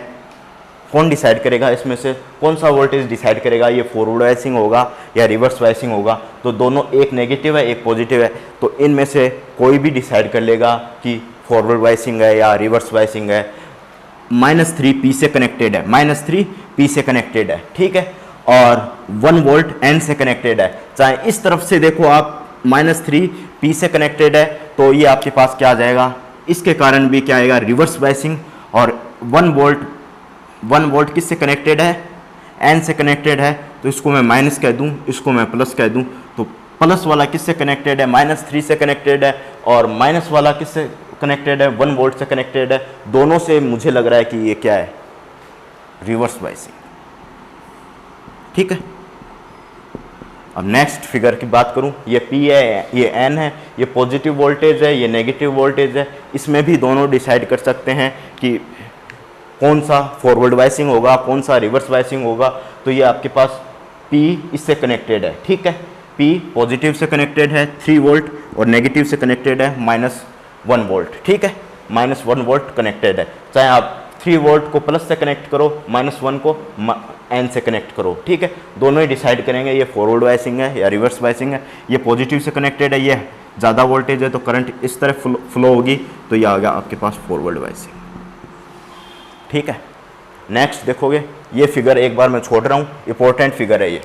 कौन डिसाइड करेगा इसमें से, कौन सा वोल्टेज डिसाइड करेगा, ये फॉरवर्ड वाइसिंग होगा या रिवर्स वाइसिंग होगा। तो दोनों, एक नेगेटिव है एक पॉजिटिव है, तो इनमें से कोई भी डिसाइड कर लेगा कि फॉरवर्ड वाइसिंग है या रिवर्स वाइसिंग है। -3 P से कनेक्टेड है, -3 P से कनेक्टेड है, ठीक है, और 1 वोल्ट N से कनेक्टेड है। चाहे इस तरफ से देखो आप, -3 P से कनेक्टेड है, तो ये आपके पास क्या आ जाएगा, इसके कारण भी क्या आएगा, रिवर्स वाइसिंग। और 1 वोल्ट किससे कनेक्टेड है, N से कनेक्टेड है, तो इसको मैं माइनस कह दूं, इसको मैं प्लस कह दूं। तो प्लस वाला किससे कनेक्टेड है, -3 से कनेक्टेड है, और माइनस वाला किससे कनेक्टेड है, 1 वोल्ट से कनेक्टेड है। दोनों से मुझे लग रहा है कि ये क्या है, रिवर्स वाइसिंग, ठीक है। अब नेक्स्ट फिगर की बात करूं, ये P है, ये N है, ये पॉजिटिव वोल्टेज है, ये नेगेटिव वोल्टेज है। इसमें भी दोनों डिसाइड कर सकते हैं कि कौन सा फॉरवर्ड वाइसिंग होगा, कौन सा रिवर्स वाइसिंग होगा। तो ये आपके पास P इससे कनेक्टेड है, ठीक है, P पॉजिटिव से कनेक्टेड है 3 वोल्ट, और नेगेटिव से कनेक्टेड है -1 वोल्ट, ठीक है, -1 वोल्ट कनेक्टेड है। चाहे आप 3 वोल्ट को प्लस से कनेक्ट करो, -1 को N से कनेक्ट करो, ठीक है, दोनों ही डिसाइड करेंगे ये फॉरवर्ड वाइसिंग है या रिवर्स वाइसिंग है। ये पॉजिटिव से कनेक्टेड है, ये ज़्यादा वोल्टेज है तो करंट इस तरफ फ्लो होगी, तो ये आ गया आपके पास फॉरवर्ड वाइसिंग, ठीक है। नेक्स्ट देखोगे, ये फिगर एक बार मैं छोड़ रहा हूँ, इंपॉर्टेंट फिगर है ये।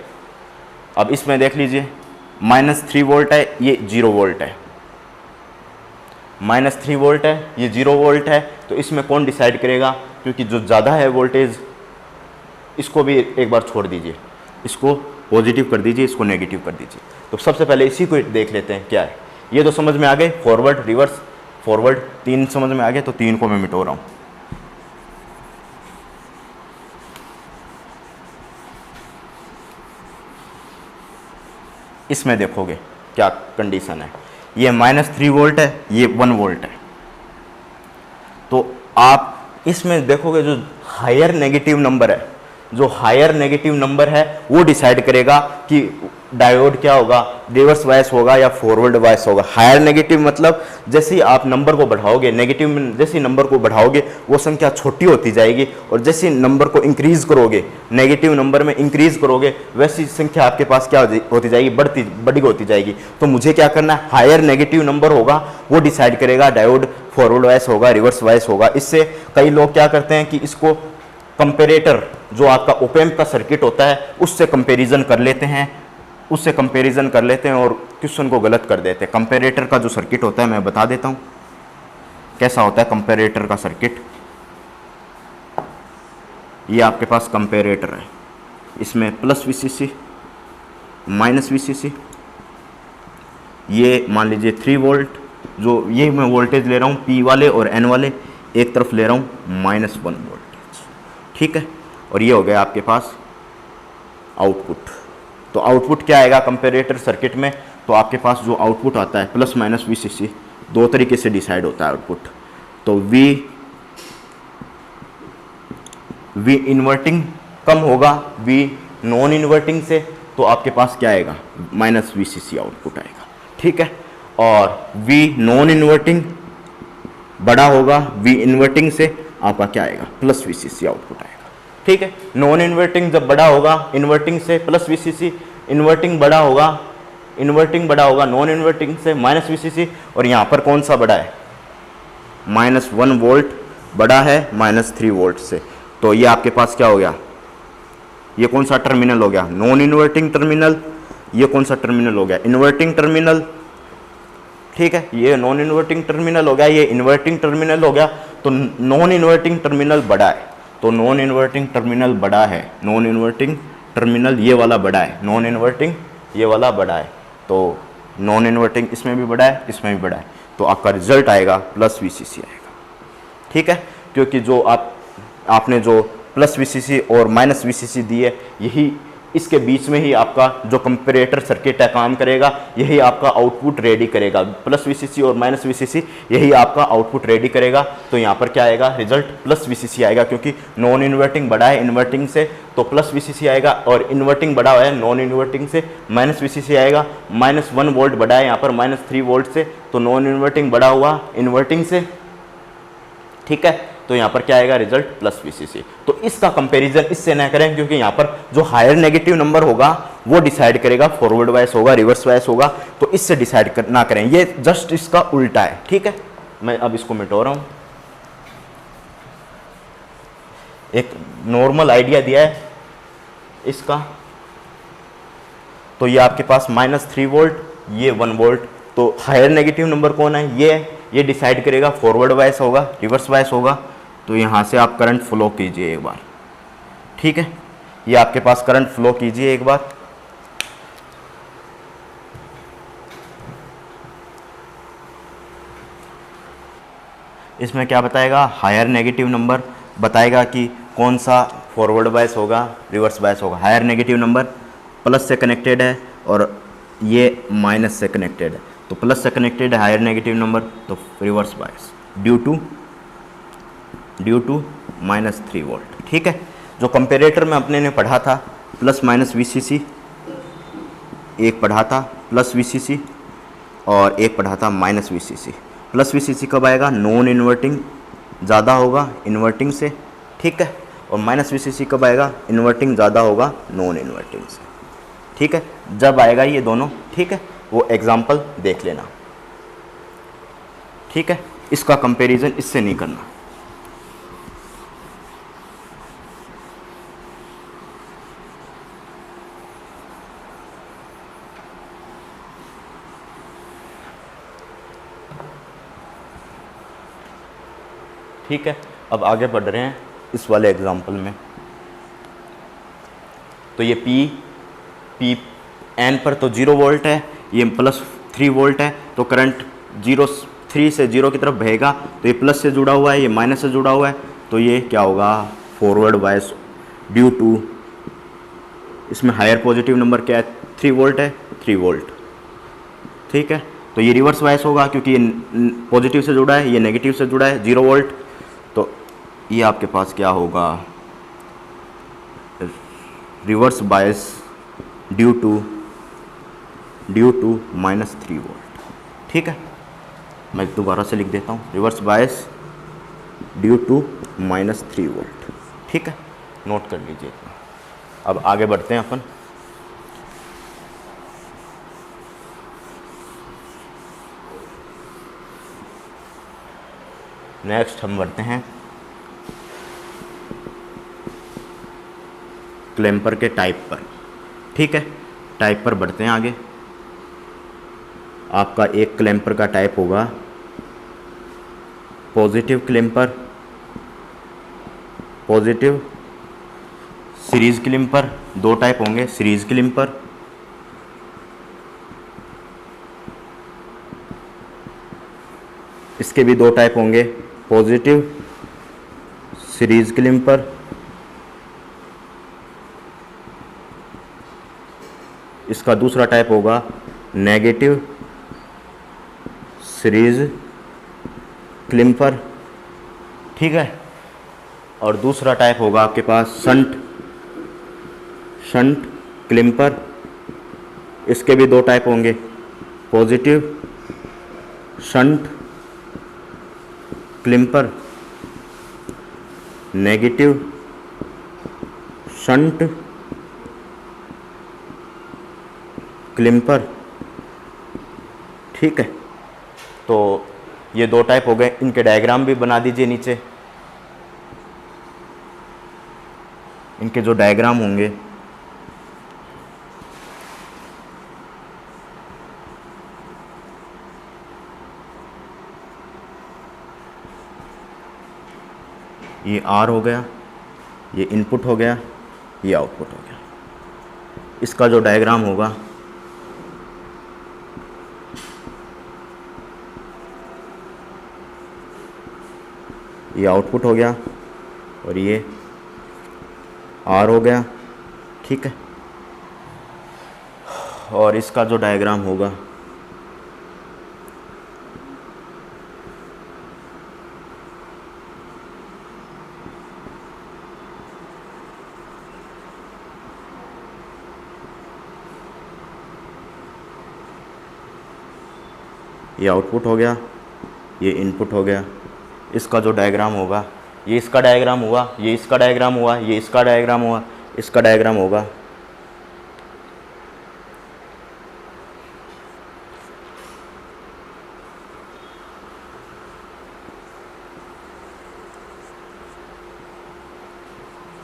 अब इसमें देख लीजिए, -3 वोल्ट है, ये 0 वोल्ट है, -3 वोल्ट है, ये 0 वोल्ट है। तो इसमें कौन डिसाइड करेगा, क्योंकि जो ज़्यादा है वोल्टेज, इसको भी एक बार छोड़ दीजिए, इसको पॉजिटिव कर दीजिए, इसको नेगेटिव कर दीजिए। तो सबसे पहले इसी को देख लेते हैं क्या है। ये तो समझ में आ गए, फॉरवर्ड रिवर्स फॉरवर्ड, 3 समझ में आ गए, तो 3 को मैं मिटो रहा हूँ। इसमें देखोगे क्या कंडीशन है, ये -3 वोल्ट है, ये 1 वोल्ट है। तो आप इसमें देखोगे जो हायर नेगेटिव नंबर है, जो हायर नेगेटिव नंबर है वो डिसाइड करेगा कि डायोड क्या होगा, रिवर्स वाइस होगा या फॉरवर्ड वाइस होगा। हायर नेगेटिव मतलब जैसे ही आप नंबर को बढ़ाओगे, नेगेटिव में जैसे ही नंबर को बढ़ाओगे वो संख्या छोटी होती जाएगी, और जैसे नंबर को इंक्रीज करोगे, नेगेटिव नंबर में इंक्रीज करोगे, वैसी संख्या आपके पास क्या होती जाएगी, बड़ी होती जाएगी। तो मुझे क्या करना है, हायर नेगेटिव नंबर होगा वो डिसाइड करेगा डायोड फॉरवर्ड वाइस होगा, रिवर्स वाइस होगा। इससे कई लोग क्या करते हैं कि इसको कंपेरेटर, जो आपका ओपेम्प का सर्किट होता है, उससे कंपेरिजन कर लेते हैं, उससे कंपैरिजन कर लेते हैं और क्वेश्चन को गलत कर देते हैं। कंपैरेटर का जो सर्किट होता है मैं बता देता हूँ कैसा होता है कंपैरेटर का सर्किट। ये आपके पास कंपैरेटर है, इसमें प्लस VCC माइनस VCC, ये मान लीजिए 3 वोल्ट, जो ये मैं वोल्टेज ले रहा हूँ P वाले और N वाले, एक तरफ ले रहा हूँ -1 वोल्टेज, ठीक है। और ये हो गया आपके पास आउटपुट। तो आउटपुट क्या आएगा कंपैरेटर सर्किट में, तो आपके पास जो आउटपुट आता है प्लस माइनस VCC, 2 तरीके से डिसाइड होता है आउटपुट। तो V इन्वर्टिंग कम होगा V नॉन इन्वर्टिंग से, तो आपके पास क्या आएगा -VCC आउटपुट आएगा, ठीक है। और V नॉन इन्वर्टिंग बड़ा होगा V इन्वर्टिंग से, आपका क्या आएगा +VCC आउटपुट आएगा, ठीक है। नॉन इन्वर्टिंग जब बड़ा होगा इन्वर्टिंग से +VCC, इन्वर्टिंग बड़ा होगा नॉन इन्वर्टिंग से -VCC। और यहाँ पर कौन सा बड़ा है, -1 वोल्ट बड़ा है -3 वोल्ट से। तो ये आपके पास क्या हो गया, ये कौन सा टर्मिनल हो गया, नॉन इन्वर्टिंग टर्मिनल। ये कौन सा टर्मिनल हो गया, इन्वर्टिंग टर्मिनल, ठीक है। ये नॉन इन्वर्टिंग टर्मिनल हो गया, ये इन्वर्टिंग टर्मिनल हो गया। तो नॉन इन्वर्टिंग टर्मिनल बड़ा है, तो नॉन इन्वर्टिंग टर्मिनल बड़ा है, नॉन इन्वर्टिंग टर्मिनल ये वाला बड़ा है, नॉन इन्वर्टिंग ये वाला बड़ा है। तो नॉन इन्वर्टिंग इसमें भी बड़ा है, इसमें भी बड़ा है, तो आपका रिजल्ट आएगा +VCC आएगा, ठीक है। क्योंकि जो आपने जो +VCC और -VCC दी है, यही इसके बीच में ही आपका जो कंपैरेटर सर्किट है काम करेगा, यही आपका आउटपुट रेडी करेगा। +VCC और -VCC यही आपका आउटपुट रेडी करेगा। तो यहाँ पर क्या आएगा, रिजल्ट +VCC आएगा, क्योंकि नॉन इन्वर्टिंग बड़ा है इन्वर्टिंग से, तो +VCC आएगा। और इन्वर्टिंग बड़ा है नॉन इन्वर्टिंग से, -VCC आएगा। -1 वोल्ट बड़ा है यहाँ पर -3 वोल्ट से, तो नॉन इन्वर्टिंग बड़ा हुआ इन्वर्टिंग से, ठीक है। तो यहाँ पर क्या आएगा रिजल्ट प्लस VCC। तो इसका कंपैरिजन इससे ना करें, क्योंकि यहाँ पर जो हायर नेगेटिव नंबर होगा वो डिसाइड करेगा, फॉरवर्ड वाइस होगा, रिवर्स वाइस होगा, तो इससे डिसाइड ना करें, ये जस्ट इसका उल्टा है। ठीक है, मैं अब इसको मिटा रहा हूँ। एक नॉर्मल आइडिया दिया है इसका, तो ये आपके पास -3 वोल्ट, ये 1 वोल्ट, तो हायर नेगेटिव नंबर कौन है, ये डिसाइड करेगा फॉरवर्ड वाइस होगा, रिवर्स वाइस होगा। तो यहाँ से आप करंट फ्लो कीजिए एक बार। ठीक है, ये आपके पास करंट फ्लो कीजिए एक बार। इसमें क्या बताएगा, हायर नेगेटिव नंबर बताएगा कि कौन सा फॉरवर्ड बायस होगा, रिवर्स बायस होगा। हायर नेगेटिव नंबर प्लस से कनेक्टेड है और ये माइनस से कनेक्टेड है, तो प्लस से कनेक्टेड है हायर नेगेटिव नंबर, तो reverse bias due to -3 volt. ठीक है, जो कंपेरेटर में अपने ने पढ़ा था प्लस माइनस VCC, एक पढ़ा था प्लस VCC और एक पढ़ा था माइनस VCC। प्लस VCC कब आएगा, नॉन इन्वर्टिंग ज़्यादा होगा इन्वर्टिंग से। ठीक है, और माइनस VCC कब आएगा, इन्वर्टिंग ज़्यादा होगा नॉन इन्वर्टिंग से। ठीक है, जब आएगा ये दोनों। ठीक है, वो एग्जाम्पल देख लेना। ठीक है, इसका कंपैरिजन इससे नहीं करना। ठीक है, अब आगे बढ़ रहे हैं इस वाले एग्जाम्पल में। तो ये P N पर तो 0 वोल्ट है, ये +3 वोल्ट है, तो करंट 3 से 0 की तरफ बहेगा, तो ये प्लस से जुड़ा हुआ है, ये माइनस से जुड़ा हुआ है, तो ये क्या होगा, फॉरवर्ड बायस ड्यू टू, इसमें हायर पॉजिटिव नंबर क्या है, 3 वोल्ट है, 3 वोल्ट। ठीक है, तो ये रिवर्स बायस होगा क्योंकि ये पॉजिटिव से जुड़ा है, ये नेगेटिव से जुड़ा है, 0 वोल्ट, तो ये आपके पास क्या होगा, reverse bias due to -3 volt. ठीक है, मैं दोबारा से लिख देता हूँ, reverse bias due to -3 volt. ठीक है, नोट कर लीजिए। अब आगे बढ़ते हैं अपन। नेक्स्ट हम बढ़ते हैं क्लैम्पर के टाइप पर। ठीक है, टाइप पर बढ़ते हैं आगे। आपका एक क्लैम्पर का टाइप होगा positive clamper, positive series clamper, 2 type होंगे सीरीज क्लैम्पर, इसके भी 2 टाइप होंगे, पॉजिटिव सीरीज क्लैम्पर, इसका दूसरा टाइप होगा नेगेटिव सीरीज क्लैम्पर। ठीक है, और दूसरा टाइप होगा आपके पास शंट क्लैम्पर, इसके भी 2 टाइप होंगे, positive shunt clamper, negative shunt clamper. ठीक है, तो ये 2 टाइप हो गए, इनके डायग्राम भी बना दीजिए नीचे, इनके जो डायग्राम होंगे ये R हो गया, ये इनपुट हो गया, ये आउटपुट हो गया। इसका जो डायग्राम होगा ये आउटपुट हो गया और ये R हो गया। ठीक है, और इसका जो डायग्राम होगा ये आउटपुट हो गया, ये इनपुट हो गया। इसका जो डायग्राम होगा ये इसका डायग्राम हुआ, ये इसका डायग्राम हुआ, ये इसका डायग्राम हुआ, इसका डायग्राम होगा।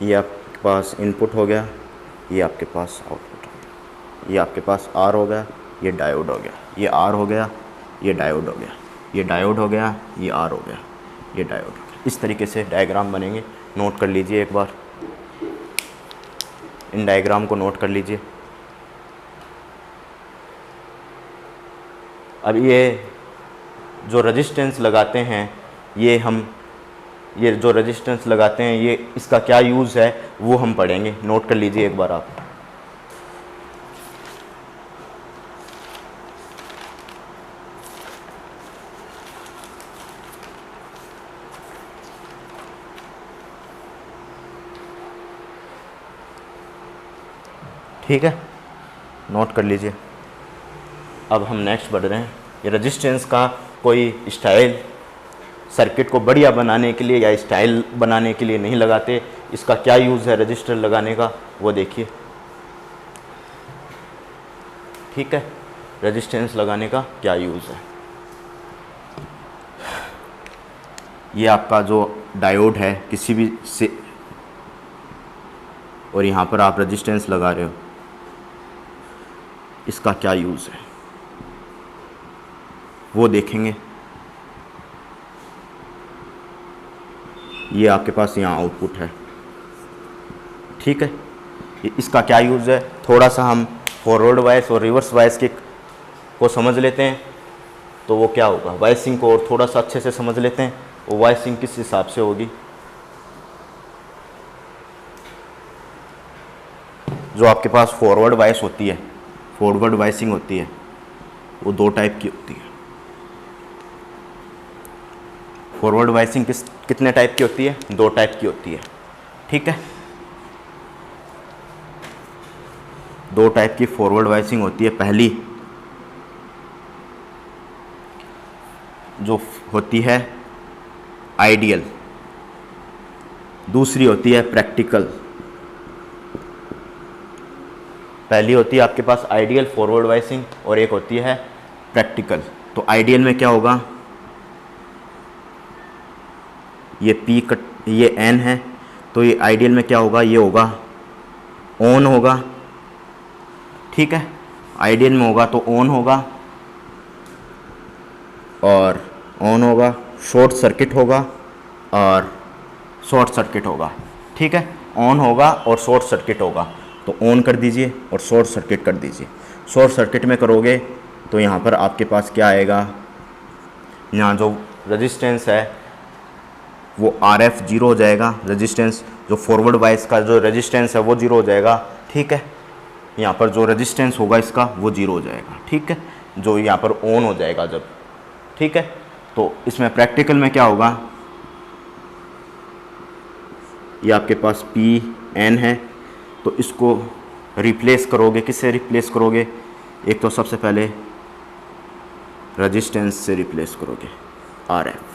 ये आपके पास इनपुट हो गया, ये आपके पास आउटपुट हो गया, ये आपके पास आर हो गया, ये डायोड हो गया, ये आर हो गया, ये डायोड हो गया, ये डायोड हो गया, ये आर हो गया, ये डायोड हो गया। इस तरीके से डायग्राम बनेंगे। नोट कर लीजिए एक बार, इन डायग्राम को नोट कर लीजिए। अब ये जो रेजिस्टेंस लगाते हैं, ये जो रेजिस्टेंस लगाते हैं, ये इसका क्या यूज़ है वो हम पढ़ेंगे। नोट कर लीजिए एक बार आप। ठीक है, नोट कर लीजिए। अब हम नेक्स्ट बढ़ रहे हैं। ये रेजिस्टेंस का कोई स्टाइल सर्किट को बढ़िया बनाने के लिए या स्टाइल बनाने के लिए नहीं लगाते। इसका क्या यूज़ है रजिस्टर लगाने का वो देखिए। ठीक है, रेजिस्टेंस लगाने का क्या यूज़ है। ये आपका जो डायोड है किसी भी से, और यहाँ पर आप रेजिस्टेंस लगा रहे हो, इसका क्या यूज़ है वो देखेंगे। ये आपके पास यहाँ आउटपुट है। ठीक है, इसका क्या यूज़ है, थोड़ा सा हम फॉरवर्ड वाइस और रिवर्स वाइस को समझ लेते हैं तो वो क्या होगा। वाइसिंग को और थोड़ा सा अच्छे से समझ लेते हैं। वो वाइसिंग किस हिसाब से होगी, जो आपके पास फॉरवर्ड वाइस होती है, फॉरवर्ड वाइसिंग होती है, वो दो टाइप की होती है। फॉरवर्ड वाइसिंग कितने टाइप की होती है, दो टाइप की होती है। ठीक है, दो टाइप की फॉरवर्ड वाइसिंग होती है। पहली जो होती है आइडियल, दूसरी होती है प्रैक्टिकल। पहली होती है आपके पास आइडियल फॉरवर्ड वाइसिंग और एक होती है प्रैक्टिकल। तो आइडियल में क्या होगा, ये P कट, ये N है, तो ये आइडियल में क्या होगा, ये होगा ऑन होगा। ठीक है, आइडियल में होगा तो ऑन होगा और ऑन होगा, शॉर्ट सर्किट होगा और शॉर्ट सर्किट होगा। ठीक है, ऑन होगा और शॉर्ट सर्किट होगा, तो ऑन कर दीजिए और शॉर्ट सर्किट कर दीजिए। शॉर्ट सर्किट में करोगे तो यहाँ पर आपके पास क्या आएगा, यहाँ जो रेजिस्टेंस है वो RF जीरो हो जाएगा। रेजिस्टेंस जो फॉरवर्ड वाइस का जो रेजिस्टेंस है वो जीरो हो जाएगा। ठीक है, यहाँ पर जो रेजिस्टेंस होगा इसका वो जीरो हो जाएगा। ठीक है, जो यहाँ पर ऑन हो जाएगा जब। ठीक है, तो इसमें प्रैक्टिकल में क्या होगा, ये आपके पास PN है, तो इसको रिप्लेस करोगे, किससे रिप्लेस करोगे, एक तो सबसे पहले रेजिस्टेंस से रिप्लेस करोगे RF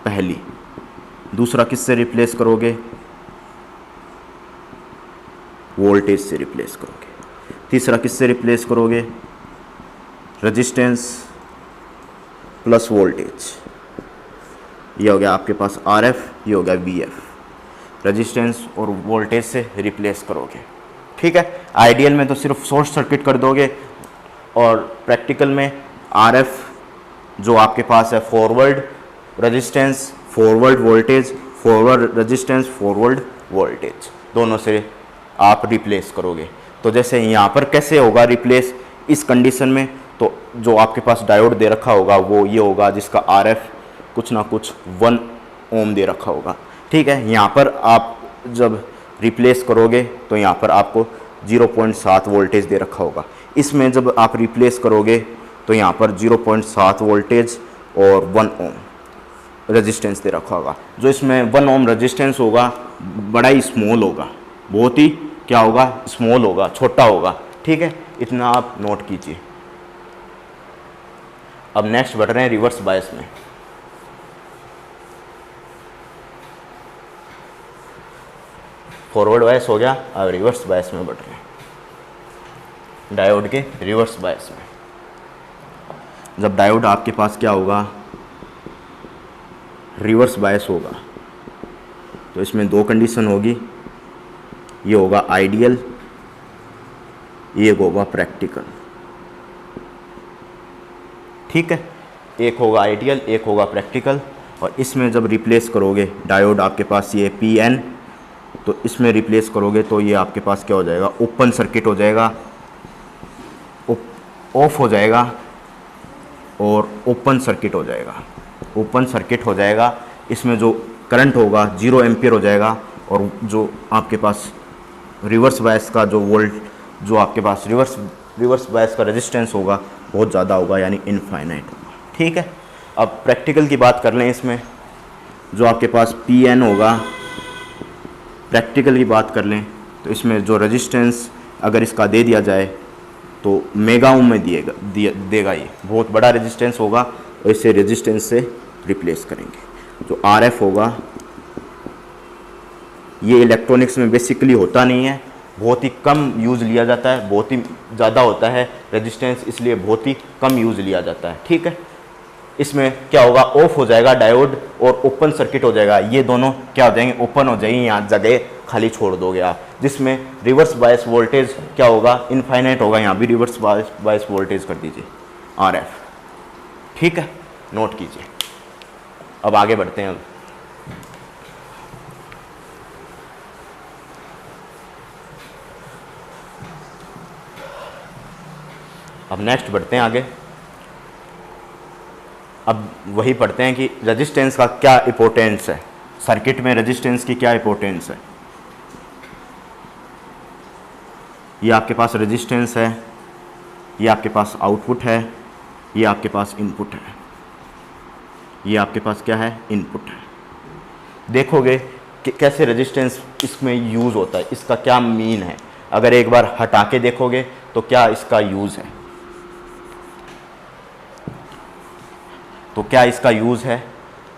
पहली, दूसरा किससे रिप्लेस करोगे, वोल्टेज से रिप्लेस करोगे, तीसरा किससे रिप्लेस करोगे, रेजिस्टेंस प्लस वोल्टेज। ये हो गया आपके पास RF, ये हो गया VF। रेजिस्टेंस और वोल्टेज से रिप्लेस करोगे। ठीक है, आइडियल में तो सिर्फ शॉर्ट सर्किट कर दोगे और प्रैक्टिकल में RF जो आपके पास है forward resistance, forward voltage, forward resistance, forward voltage, दोनों से आप रिप्लेस करोगे। तो जैसे यहाँ पर कैसे होगा रिप्लेस इस कंडीशन में, तो जो आपके पास डायोड दे रखा होगा वो ये होगा जिसका RF कुछ ना कुछ 1 ओम दे रखा होगा। ठीक है, यहाँ पर आप जब रिप्लेस करोगे तो यहाँ पर आपको 0.7 वोल्टेज दे रखा होगा। इसमें जब आप रिप्लेस करोगे तो यहाँ पर 0.7 वोल्टेज और 1 ओम रेजिस्टेंस दे रखा होगा। जो इसमें 1 ओम रेजिस्टेंस होगा बड़ा ही स्मॉल होगा, बहुत ही क्या होगा, स्मॉल होगा, छोटा होगा। ठीक है, इतना आप नोट कीजिए। अब नेक्स्ट बढ़ रहे हैं रिवर्स बायस में। फॉरवर्ड बायस हो गया, अब रिवर्स बायस में बढ़ रहे हैं, डायोड के रिवर्स बायस में। जब डायोड आपके पास क्या होगा, रिवर्स बायस होगा, तो इसमें दो कंडीशन होगी, ये होगा आइडियल, ये होगा प्रैक्टिकल। ठीक है, एक होगा आइडियल, एक होगा प्रैक्टिकल। और इसमें जब रिप्लेस करोगे डायोड आपके पास ये PN, तो इसमें रिप्लेस करोगे तो ये आपके पास क्या हो जाएगा, ओपन सर्किट हो जाएगा, ऑफ हो जाएगा और ओपन सर्किट हो जाएगा, ओपन सर्किट हो जाएगा। इसमें जो करंट होगा 0 एम्पियर हो जाएगा, और जो आपके पास रिवर्स बायस का जो वोल्ट, जो आपके पास रिवर्स बायस का रेजिस्टेंस होगा बहुत ज़्यादा होगा, यानी इनफाइनाइट होगा। ठीक है, अब प्रैक्टिकल की बात कर लें। इसमें जो आपके पास PN होगा, प्रैक्टिकल की बात कर लें तो इसमें जो रेजिस्टेंस अगर इसका दे दिया जाए तो मेगा ओम में देगा, ये बहुत बड़ा रेजिस्टेंस होगा, और इसे रेजिस्टेंस से रिप्लेस करेंगे। जो RF होगा, ये इलेक्ट्रॉनिक्स में बेसिकली होता नहीं है, बहुत ही कम यूज़ लिया जाता है, बहुत ही ज़्यादा होता है रेजिस्टेंस, इसलिए बहुत ही कम यूज़ लिया जाता है। ठीक है, इसमें क्या होगा, ऑफ हो जाएगा डायोड और ओपन सर्किट हो जाएगा, ये दोनों क्या हो जाएंगे, ओपन हो जाएंगे, यहाँ जगह खाली छोड़ दोगे आप, जिसमें रिवर्स बायस वोल्टेज क्या होगा, इनफाइनाइट होगा। यहाँ भी रिवर्स बायस वोल्टेज कर दीजिए RF। ठीक है, नोट कीजिए। अब आगे बढ़ते हैं। अब नेक्स्ट बढ़ते हैं आगे। अब वही पढ़ते हैं कि रेजिस्टेंस का क्या इंपॉर्टेंस है, सर्किट में रेजिस्टेंस की क्या इंपॉर्टेंस है। ये आपके पास रेजिस्टेंस है, ये आपके पास आउटपुट है, ये आपके पास इनपुट है, ये आपके पास क्या है, इनपुट है। देखोगे कि कैसे रेजिस्टेंस इसमें यूज़ होता है, इसका क्या मीन है। अगर एक बार हटा के देखोगे तो क्या इसका यूज़ है, तो क्या इसका यूज़ है,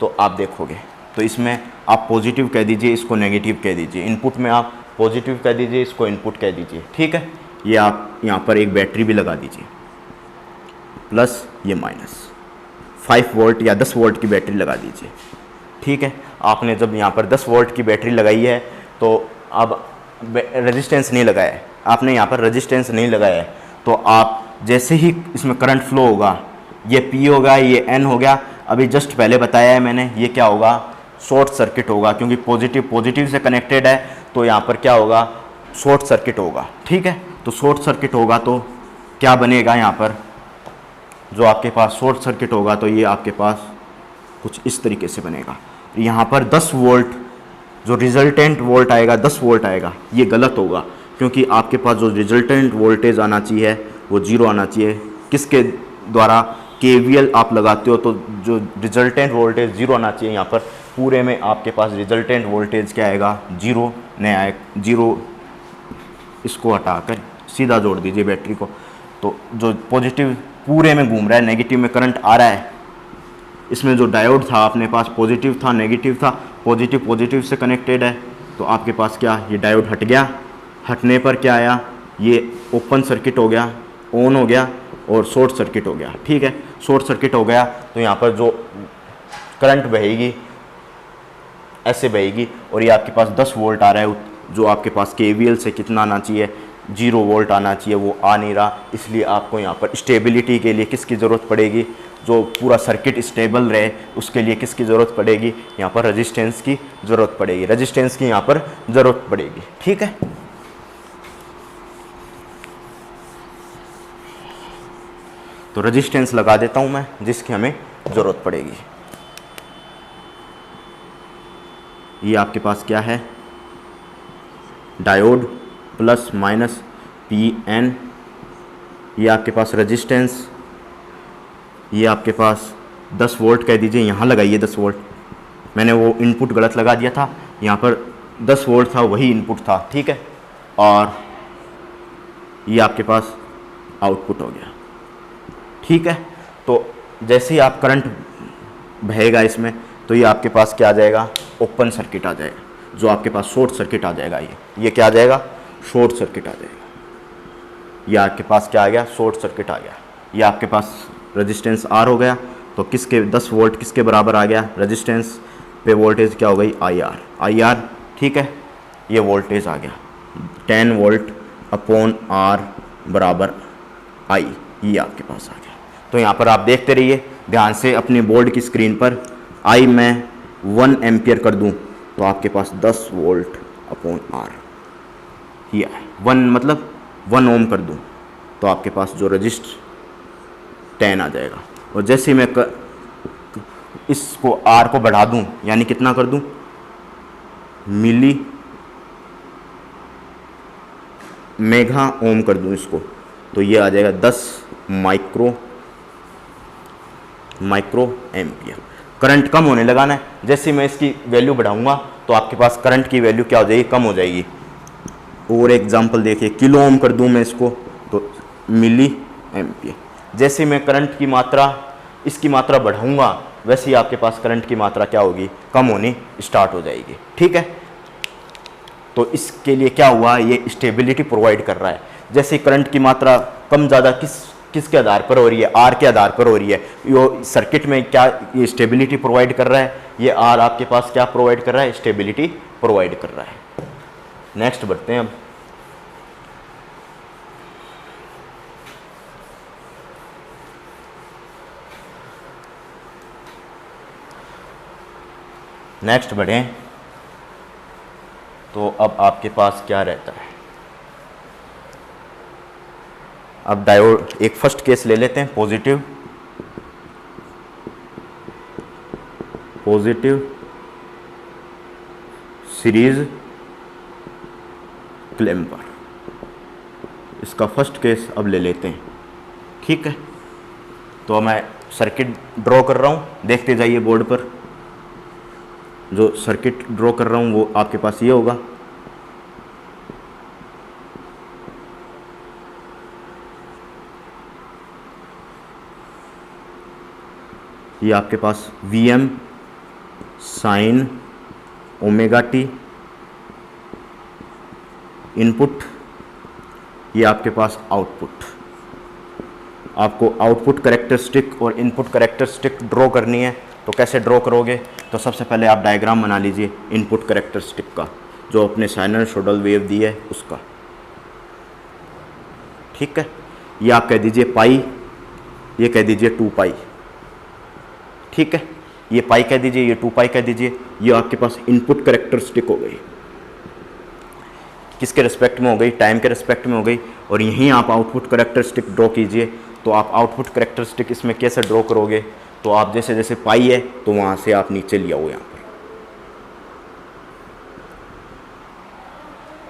तो आप देखोगे तो इसमें आप पॉजिटिव कह दीजिए, इसको नेगेटिव कह दीजिए। इनपुट में आप पॉजिटिव कह दीजिए, इसको इनपुट कह दीजिए। ठीक है, ये आप यहाँ पर एक बैटरी भी लगा दीजिए, प्लस ये माइनस, 5 वोल्ट या 10 वोल्ट की बैटरी लगा दीजिए। ठीक है, आपने जब यहाँ पर 10 वोल्ट की बैटरी लगाई है तो अब रेजिस्टेंस नहीं लगाया है, आपने यहाँ पर रेजिस्टेंस नहीं लगाया है, तो आप जैसे ही इसमें करंट फ्लो होगा, ये P होगा, ये N हो गया, अभी जस्ट पहले बताया है मैंने, ये क्या होगा, शॉर्ट सर्किट होगा, क्योंकि पॉजिटिव से कनेक्टेड है, तो यहाँ पर क्या होगा, शॉर्ट सर्किट होगा। ठीक है, तो शॉर्ट सर्किट होगा तो क्या बनेगा, यहाँ पर जो आपके पास शॉर्ट सर्किट होगा तो ये आपके पास कुछ इस तरीके से बनेगा। यहाँ पर 10 वोल्ट जो रिजल्टेंट वोल्ट आएगा, 10 वोल्ट आएगा, ये गलत होगा, क्योंकि आपके पास जो रिजल्टेंट वोल्टेज आना चाहिए वो 0 आना चाहिए। किसके द्वारा, KVL आप लगाते हो तो जो रिजल्टेंट वोल्टेज 0 आना चाहिए। यहाँ पर पूरे में आपके पास रिजल्टेंट वोल्टेज क्या आएगा, 0 नहीं आएगा, 0। इसको हटाकर सीधा जोड़ दीजिए बैटरी को, तो जो पॉजिटिव पूरे में घूम रहा है, नेगेटिव में करंट आ रहा है। इसमें जो डायोड था अपने पास पॉजिटिव था, नेगेटिव था, पॉजिटिव से कनेक्टेड है, तो आपके पास क्या, ये डायोड हट गया, हटने पर क्या आया, ये ओपन सर्किट हो गया, ऑन हो गया और शॉर्ट सर्किट हो गया। ठीक है, शॉर्ट सर्किट हो गया तो यहाँ पर जो करंट बहेगी ऐसे बहेगी, और ये आपके पास 10 वोल्ट आ रहा है, जो आपके पास KVL से कितना आना चाहिए, 0 वोल्ट आना चाहिए, वो आ नहीं रहा। इसलिए आपको यहाँ पर स्टेबिलिटी के लिए किसकी ज़रूरत पड़ेगी, जो पूरा सर्किट स्टेबल रहे उसके लिए किसकी ज़रूरत पड़ेगी, यहाँ पर रेजिस्टेंस की ज़रूरत पड़ेगी, रेजिस्टेंस की यहाँ पर ज़रूरत पड़ेगी। ठीक है, तो रेजिस्टेंस लगा देता हूँ मैं, जिसकी हमें ज़रूरत पड़ेगी। ये आपके पास क्या है, डायोड प्लस माइनस PN, ये आपके पास रेजिस्टेंस, ये आपके पास 10 वोल्ट कह दीजिए, यहाँ लगाइए 10 वोल्ट, मैंने वो इनपुट गलत लगा दिया था, यहाँ पर 10 वोल्ट था, वही इनपुट था। ठीक है, और ये आपके पास आउटपुट हो गया। ठीक है, तो जैसे ही आप करंट बहेगा इसमें, तो ये आपके पास क्या आ जाएगा, ओपन सर्किट आ जाएगा। जो आपके पास शॉर्ट सर्किट आ जाएगा। ये क्या आ जाएगा, शॉर्ट सर्किट आ जाएगा। ये आपके पास क्या आ गया, शॉर्ट सर्किट आ गया। ये आपके पास रेजिस्टेंस आर हो गया, तो किसके 10 वोल्ट किसके बराबर आ गया, रेजिस्टेंस पे वोल्टेज क्या हो गई, आई आर। ठीक है, ये वोल्टेज आ गया 10 वोल्ट अपॉन आर बराबर आई, ये आपके पास आ गया। तो यहाँ पर आप देखते रहिए ध्यान से अपने बोर्ड की स्क्रीन पर। आई मैं 1 एम्पियर कर दूँ तो आपके पास 10 वोल्ट अपॉन आर, ये 1 मतलब 1 ओम कर दूँ तो आपके पास जो रजिस्ट 10 आ जाएगा। और जैसे मैं इसको आर को बढ़ा दूं, यानी कितना कर दूं, मिली मेगा ओम कर दूं इसको, तो ये आ जाएगा 10 माइक्रो एम्पियर। करंट कम होने लगाना है, जैसे मैं इसकी वैल्यू बढ़ाऊंगा तो आपके पास करंट की वैल्यू क्या हो जाएगी, कम हो जाएगी। और एग्जांपल देखिए, किलो ओम कर दूं मैं इसको तो मिली एम्पियर। जैसे मैं करंट की मात्रा, इसकी मात्रा बढ़ाऊंगा, वैसे ही आपके पास करंट की मात्रा क्या होगी, कम होनी स्टार्ट हो जाएगी। ठीक है, तो इसके लिए क्या हुआ, ये स्टेबिलिटी प्रोवाइड कर रहा है। जैसे करंट की मात्रा कम ज़्यादा किसके आधार पर हो रही है, आर के आधार पर हो रही है। यो सर्किट में क्या ये स्टेबिलिटी प्रोवाइड कर रहा है, ये आर आपके पास क्या प्रोवाइड कर रहा है, स्टेबिलिटी प्रोवाइड कर रहा है। नेक्स्ट बढ़ते हैं अब। नेक्स्ट बढ़ें तो अब आपके पास क्या रहता है, अब डायोड, एक फर्स्ट केस ले लेते हैं, पॉजिटिव सीरीज क्लैम्पर। इसका फर्स्ट केस अब ले लेते हैं। ठीक है, तो मैं सर्किट ड्रॉ कर रहा हूँ, देखते जाइए बोर्ड पर। जो सर्किट ड्रॉ कर रहा हूँ वो आपके पास ये होगा। ये आपके पास Vm sine omega T input, ये आपके पास आउटपुट। आपको आउटपुट कैरेक्टरिस्टिक और इनपुट कैरेक्टरिस्टिक ड्रॉ करनी है, तो कैसे ड्रॉ करोगे, तो सबसे पहले आप डायग्राम बना लीजिए इनपुट कैरेक्टरिस्टिक का, जो अपने साइनसॉइडल वेव दी है उसका। ठीक है, ये आप कह दीजिए पाई, ये कह दीजिए 2 पाई। ठीक है, ये पाई कह दीजिए, ये 2 पाई कह दीजिए। ये आपके पास इनपुट कैरेक्टरिस्टिक हो गई, किसके रिस्पेक्ट में हो गई, टाइम के रिस्पेक्ट में हो गई। और यहीं आप आउटपुट कैरेक्टरिस्टिक ड्रॉ कीजिए। तो आप आउटपुट कैरेक्टरिस्टिक इसमें कैसे ड्रॉ करोगे, तो आप जैसे जैसे पाई है तो वहाँ से आप नीचे ले आओ।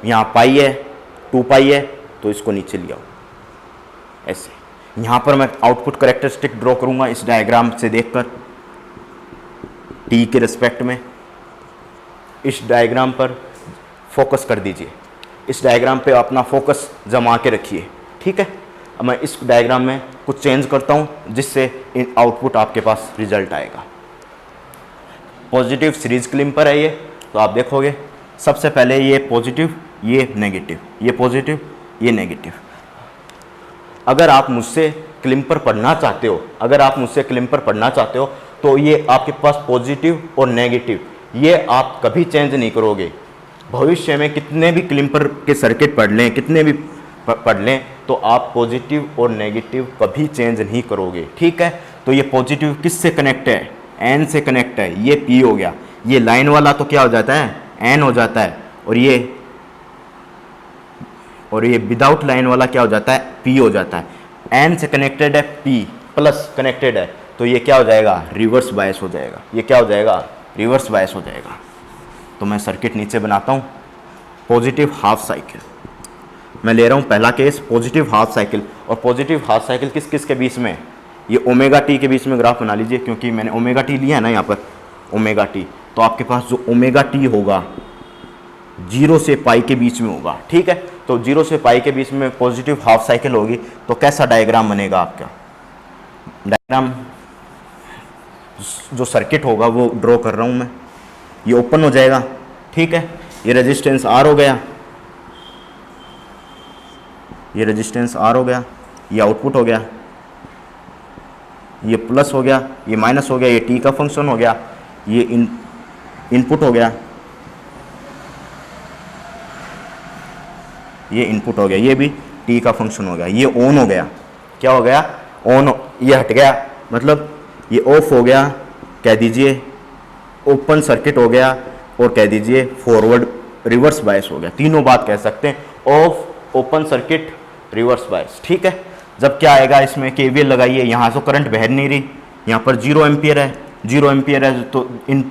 यहाँ पाई है, 2 पाई है, तो इसको नीचे ले आओ ऐसे। यहाँ पर मैं आउटपुट कैरेक्टरिस्टिक ड्रॉ करूँगा इस डायग्राम से देखकर, टी के रिस्पेक्ट में। इस डायग्राम पर फोकस कर दीजिए, इस डायग्राम पे अपना फोकस जमा के रखिए। ठीक है, अब मैं इस डायग्राम में कुछ चेंज करता हूँ जिससे इन आउटपुट आपके पास रिजल्ट आएगा। पॉजिटिव सीरीज क्लिम्पर है ये, तो आप देखोगे सबसे पहले ये पॉजिटिव, ये नेगेटिव, ये पॉजिटिव, ये नेगेटिव। अगर आप मुझसे क्लिम्पर पढ़ना चाहते हो, अगर आप मुझसे क्लिम्पर पढ़ना चाहते हो तो ये आपके पास पॉजिटिव और नेगेटिव, ये आप कभी चेंज नहीं करोगे। भविष्य में कितने भी क्लिम्पर के सर्किट पढ़ लें, कितने भी पढ़ लें, तो आप पॉजिटिव और नेगेटिव कभी चेंज नहीं करोगे। ठीक है, तो ये पॉजिटिव किससे कनेक्ट है, एन से कनेक्ट है, ये पी हो गया। ये लाइन वाला तो क्या हो जाता है, एन हो जाता है, और ये विदाउट लाइन वाला क्या हो जाता है, पी हो जाता है। एन से कनेक्टेड है, पी प्लस कनेक्टेड है, तो ये क्या हो जाएगा, रिवर्स बायस हो जाएगा। ये क्या हो जाएगा, रिवर्स बायस हो जाएगा। तो मैं सर्किट नीचे बनाता हूँ। पॉजिटिव हाफ साइकिल मैं ले रहा हूँ, पहला केस पॉजिटिव हाफ साइकिल। और पॉजिटिव हाफ साइकिल किस किस के बीच में, ये ओमेगा टी के बीच में ग्राफ बना लीजिए, क्योंकि मैंने ओमेगा टी लिया है ना यहाँ पर, ओमेगा टी। तो आपके पास जो ओमेगा टी होगा 0 से पाई के बीच में होगा। ठीक है, तो 0 से पाई के बीच में पॉजिटिव हाफ साइकिल होगी, तो कैसा डायग्राम बनेगा आपका, डायग्राम जो सर्किट होगा वो ड्रॉ कर रहा हूँ मैं। ये ओपन हो जाएगा, ठीक है, ये रेजिस्टेंस R हो गया, ये रेजिस्टेंस R हो गया, ये आउटपुट हो गया, ये प्लस हो गया, ये माइनस हो गया, ये t का फंक्शन हो गया, ये इनपुट हो गया, ये इनपुट हो गया, ये भी t का फंक्शन हो गया, ये ऑन हो गया, क्या हो गया, ऑन, ये हट गया, मतलब ये ऑफ हो गया, कह दीजिए ओपन सर्किट हो गया, और कह दीजिए फॉरवर्ड रिवर्स बायस हो गया, तीनों बात कह सकते हैं, of, open circuit, reverse bias. ठीक है, जब क्या आएगा इसमें, केवीएल लगाइए, यहाँ से करंट बह नहीं रही, यहाँ पर 0 एम्पियर है, 0 एम्पियर है तो इन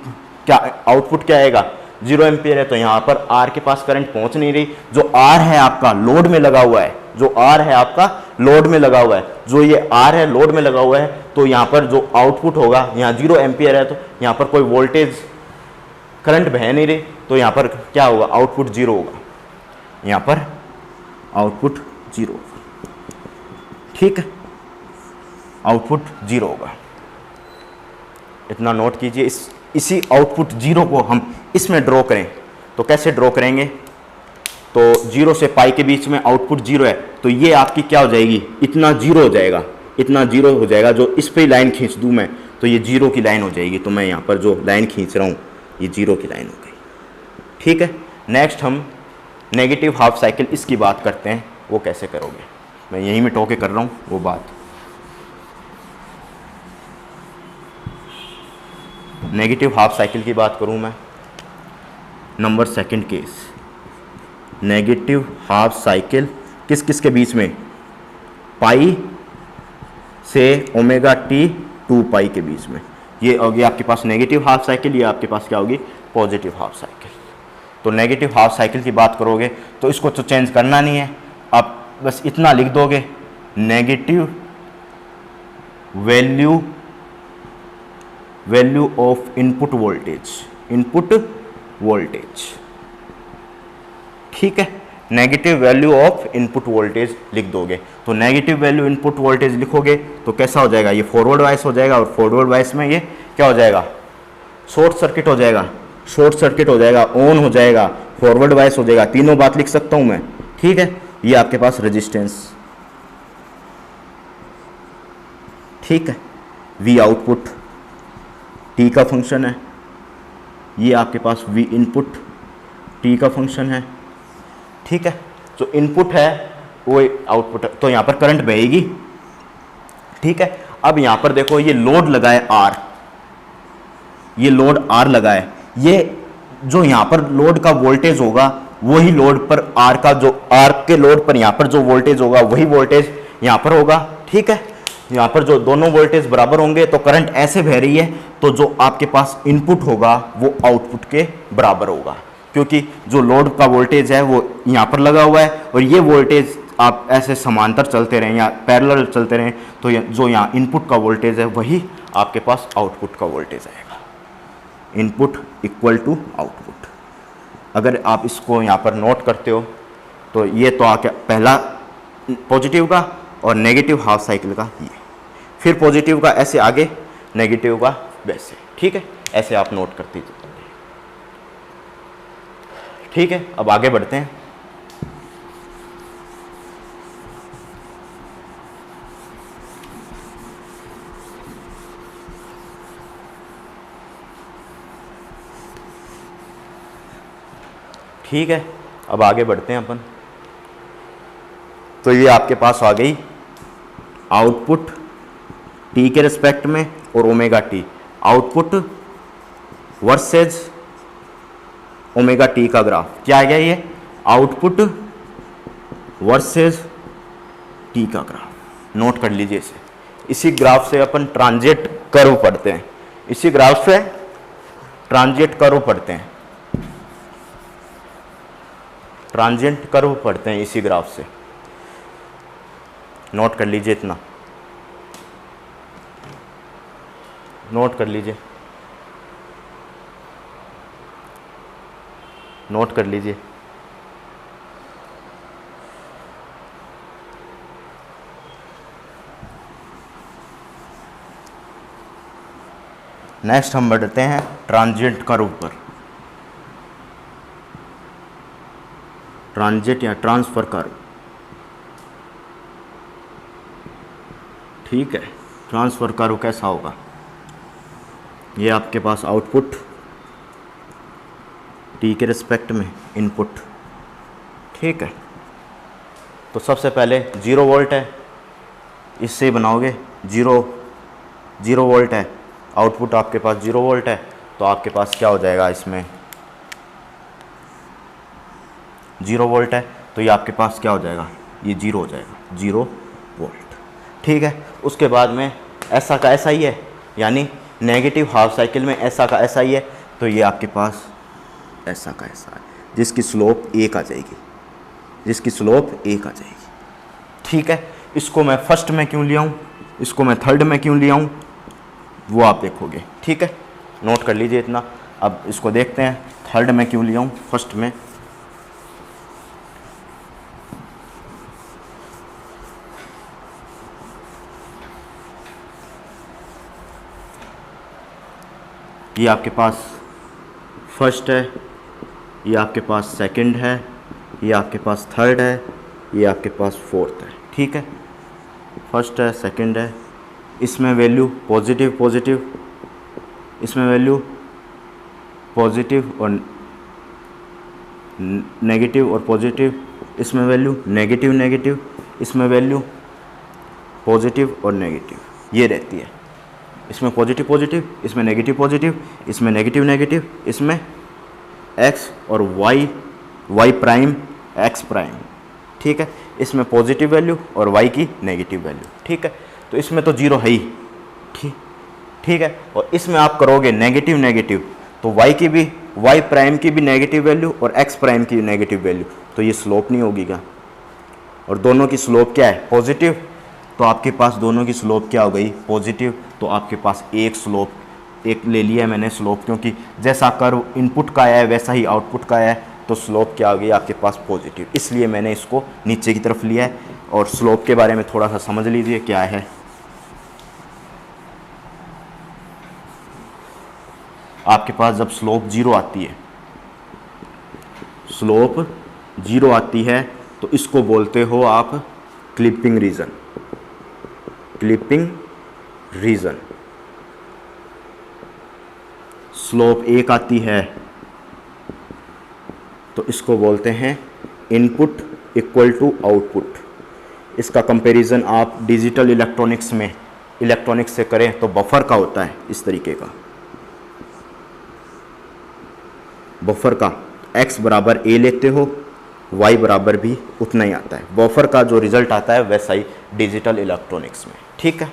क्या आउटपुट क्या आएगा, 0 एम्पियर है, तो यहाँ पर R के पास करंट पहुँच नहीं रही, जो R है आपका लोड में लगा हुआ है, जो R है आपका लोड में लगा हुआ है, जो ये R है लोड में लगा हुआ है, तो यहाँ पर जो आउटपुट होगा, यहाँ 0 एम्पियर है तो यहाँ पर कोई वोल्टेज करंट बह नहीं रही, तो यहाँ पर क्या होगा, आउटपुट 0 होगा, यहाँ पर आउटपुट 0 होगा। ठीक है, आउटपुट 0 होगा, इतना नोट कीजिए। इसी आउटपुट 0 को हम इसमें ड्रॉ करें तो कैसे ड्रॉ करेंगे, तो 0 से पाई के बीच में आउटपुट 0 है, तो ये आपकी क्या हो जाएगी, इतना 0 हो जाएगा, इतना 0 हो जाएगा, जो इस पे लाइन खींच दूं मैं तो ये 0 की लाइन हो जाएगी, तो मैं यहाँ पर जो लाइन खींच रहा हूँ ये 0 की लाइन हो गई। ठीक है, नेक्स्ट हम नेगेटिव हाफ साइकिल इसकी बात करते हैं, वो कैसे करोगे, मैं यहीं में टोके कर रहा हूँ वो बात। नेगेटिव हाफ साइकिल की बात करूँ मैं, number second case, negative half cycle किस किस के बीच में, पाई से ओमेगा टी 2 पाई के बीच में, ये होगी आपके पास नेगेटिव हाफ साइकिल, ये आपके पास क्या होगी, पॉजिटिव हाफ साइकिल। तो नेगेटिव हाफ साइकिल की बात करोगे तो इसको तो चेंज करना नहीं है, आप बस इतना लिख दोगे, negative value of input voltage. ठीक है, negative value of input voltage लिख दोगे, तो नेगेटिव वैल्यू इनपुट वोल्टेज लिखोगे तो कैसा हो जाएगा, ये फॉरवर्ड वाइस हो जाएगा, और फॉरवर्ड वाइस में ये क्या हो जाएगा, शॉर्ट सर्किट हो जाएगा, ऑन हो जाएगा, फॉरवर्ड वाइस हो जाएगा, तीनों बात लिख सकता हूं मैं। ठीक है, ये आपके पास रेजिस्टेंस, ठीक है, V आउटपुट T का फंक्शन है, ये आपके पास V इनपुट T का फंक्शन है। ठीक है, जो इनपुट है वो आउटपुट है, तो यहाँ पर करंट बहेगी। ठीक है, अब यहाँ पर देखो ये लोड लगा है R, ये लोड R लगा है, ये जो यहाँ पर लोड का वोल्टेज होगा वही लोड पर R का जो R के लोड पर यहाँ पर जो वोल्टेज होगा वही वोल्टेज यहाँ पर होगा। ठीक है, यहाँ पर जो दोनों वोल्टेज बराबर होंगे तो करंट ऐसे बह रही है, तो जो आपके पास इनपुट होगा वो आउटपुट के बराबर होगा, क्योंकि जो लोड का वोल्टेज है वो यहाँ पर लगा हुआ है, और ये वोल्टेज आप ऐसे समांतर चलते रहें या पैरेलल चलते रहें तो जो यहाँ इनपुट का वोल्टेज है वही आपके पास आउटपुट का वोल्टेज आएगा, इनपुट इक्वल टू आउटपुट। अगर आप इसको यहाँ पर नोट करते हो तो ये तो आके पहला पॉजिटिव का और नेगेटिव हाफ साइकिल का ये, फिर पॉजिटिव का ऐसे आगे, नेगेटिव का वैसे। ठीक है, ऐसे आप नोट करते जाइए। ठीक है, अब आगे बढ़ते हैं। ठीक है, अब आगे बढ़ते हैं अपन। तो ये आपके पास आ गई आउटपुट टी के रिस्पेक्ट में और omega T, output versus omega T का ग्राफ क्या आ गया, ये आउटपुट वर्सेज टी का ग्राफ। नोट कर लीजिए इसे। इसी ग्राफ से अपन ट्रांजिट कर्व पढ़ते हैं, इसी ग्राफ से ट्रांजिट कर्व पढ़ते हैं, ट्रांजिट कर्व पढ़ते हैं इसी ग्राफ से। नोट कर लीजिए, इतना नोट कर लीजिए, नोट कर लीजिए। नेक्स्ट हम बढ़ते हैं ट्रांजिएंट कर्व पर। ट्रांजिट या ट्रांसफ़र कर्व, ठीक है। ट्रांसफ़र कर्व कैसा होगा, ये आपके पास आउटपुट टी के रिस्पेक्ट में इनपुट, ठीक है। तो सबसे पहले 0 वोल्ट है, इससे ही बनाओगे। 0 वोल्ट है, आउटपुट आपके पास 0 वोल्ट है, तो आपके पास क्या हो जाएगा, इसमें 0 वोल्ट है तो ये आपके पास क्या हो जाएगा, ये 0 हो जाएगा, 0 वोल्ट, ठीक है। उसके बाद में ऐसा का ऐसा ही है, यानी नेगेटिव हाफ साइकिल में ऐसा का ऐसा ही है, तो ये आपके पास ऐसा का ऐसा है, जिसकी स्लोप 1 आ जाएगी, जिसकी स्लोप 1 आ जाएगी, ठीक है। इसको मैं फर्स्ट में क्यों लिया हूँ, इसको मैं थर्ड में क्यों लिया हूँ, वो आप देखोगे, ठीक है। नोट कर लीजिए इतना। अब इसको देखते हैं, थर्ड में क्यों लिया हूँ, फर्स्ट में। ये आपके पास फर्स्ट है, ये आपके पास सेकंड है, ये आपके पास थर्ड है, ये आपके पास फोर्थ है, ठीक है। फर्स्ट है, सेकंड है, इसमें वैल्यू पॉजिटिव पॉजिटिव, इसमें वैल्यू पॉजिटिव और नेगेटिव और पॉजिटिव, इसमें वैल्यू नेगेटिव नेगेटिव, इसमें वैल्यू पॉजिटिव और नेगेटिव, ये रहती है। इसमें पॉजिटिव पॉजिटिव, इसमें नेगेटिव पॉजिटिव, इसमें नेगेटिव नेगेटिव, इसमें एक्स और वाई प्राइम एक्स प्राइम, ठीक है। इसमें पॉजिटिव वैल्यू और वाई की नेगेटिव वैल्यू, ठीक है। तो इसमें तो 0 है ही, ठीक है। और इसमें आप करोगे नेगेटिव नेगेटिव, तो वाई प्राइम की भी नेगेटिव वैल्यू और एक्स प्राइम की नेगेटिव वैल्यू, तो ये स्लोप नहीं होगी क्या, और दोनों की स्लोप क्या है, पॉजिटिव, तो आपके पास दोनों की स्लोप क्या हो गई, पॉजिटिव। तो आपके पास एक स्लोप, एक ले लिया है मैंने स्लोप, क्योंकि जैसा कर्व इनपुट का आया है वैसा ही आउटपुट का आया है, तो स्लोप क्या आ गई आपके पास, पॉजिटिव, इसलिए मैंने इसको नीचे की तरफ लिया है। और स्लोप के बारे में थोड़ा सा समझ लीजिए क्या है। आपके पास जब स्लोप 0 आती है, स्लोप 0 आती है, तो इसको बोलते हो आप clipping region, clipping region. Slope 1 आती है तो इसको बोलते हैं इनपुट इक्वल टू आउटपुट। इसका कंपैरिजन आप डिजिटल इलेक्ट्रॉनिक्स से करें तो बफर का होता है इस तरीके का, बफर का x बराबर a लेते हो, y बराबर भी उतना ही आता है। बफर का जो रिजल्ट आता है वैसा ही डिजिटल इलेक्ट्रॉनिक्स में, ठीक है।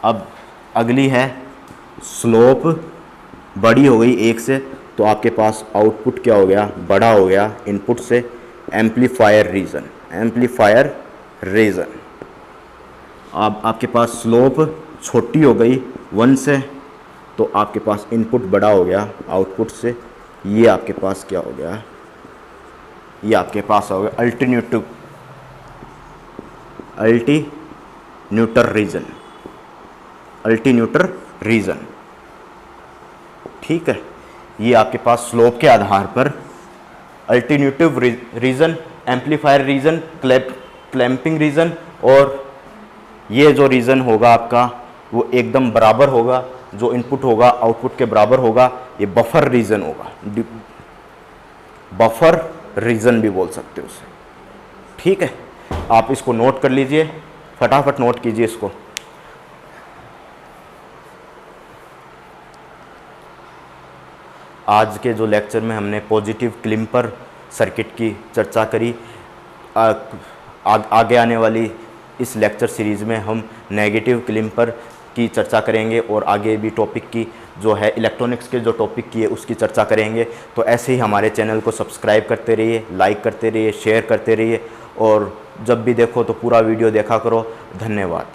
अब अगली है स्लोप बड़ी हो गई 1 से, तो आपके पास आउटपुट क्या हो गया, बड़ा हो गया इनपुट से, एम्पलीफायर रीजन। अब आपके पास स्लोप छोटी हो गई 1 से, तो आपके पास इनपुट बड़ा हो गया आउटपुट से, ये आपके पास क्या हो गया, ये आपके पास हो गया अल्टीन्यूटर रीजन, ठीक है। ये आपके पास स्लोप के आधार पर attenuative region, amplifier region, clamping region, और ये जो रीजन होगा आपका वो एकदम बराबर होगा, जो इनपुट होगा आउटपुट के बराबर होगा, ये बफर रीजन होगा, बफर रीजन भी बोल सकते हो उसे, ठीक है। आप इसको नोट कर लीजिए, फटाफट नोट कीजिए इसको। आज के जो लेक्चर में हमने पॉजिटिव क्लिम्पर सर्किट की चर्चा करी, आगे आने वाली इस लेक्चर सीरीज़ में हम नेगेटिव क्लिम्पर की चर्चा करेंगे, और आगे भी टॉपिक की जो है इलेक्ट्रॉनिक्स के जो टॉपिक की है उसकी चर्चा करेंगे। तो ऐसे ही हमारे चैनल को सब्सक्राइब करते रहिए, लाइक करते रहिए, शेयर करते रहिए, और जब भी देखो तो पूरा वीडियो देखा करो। धन्यवाद।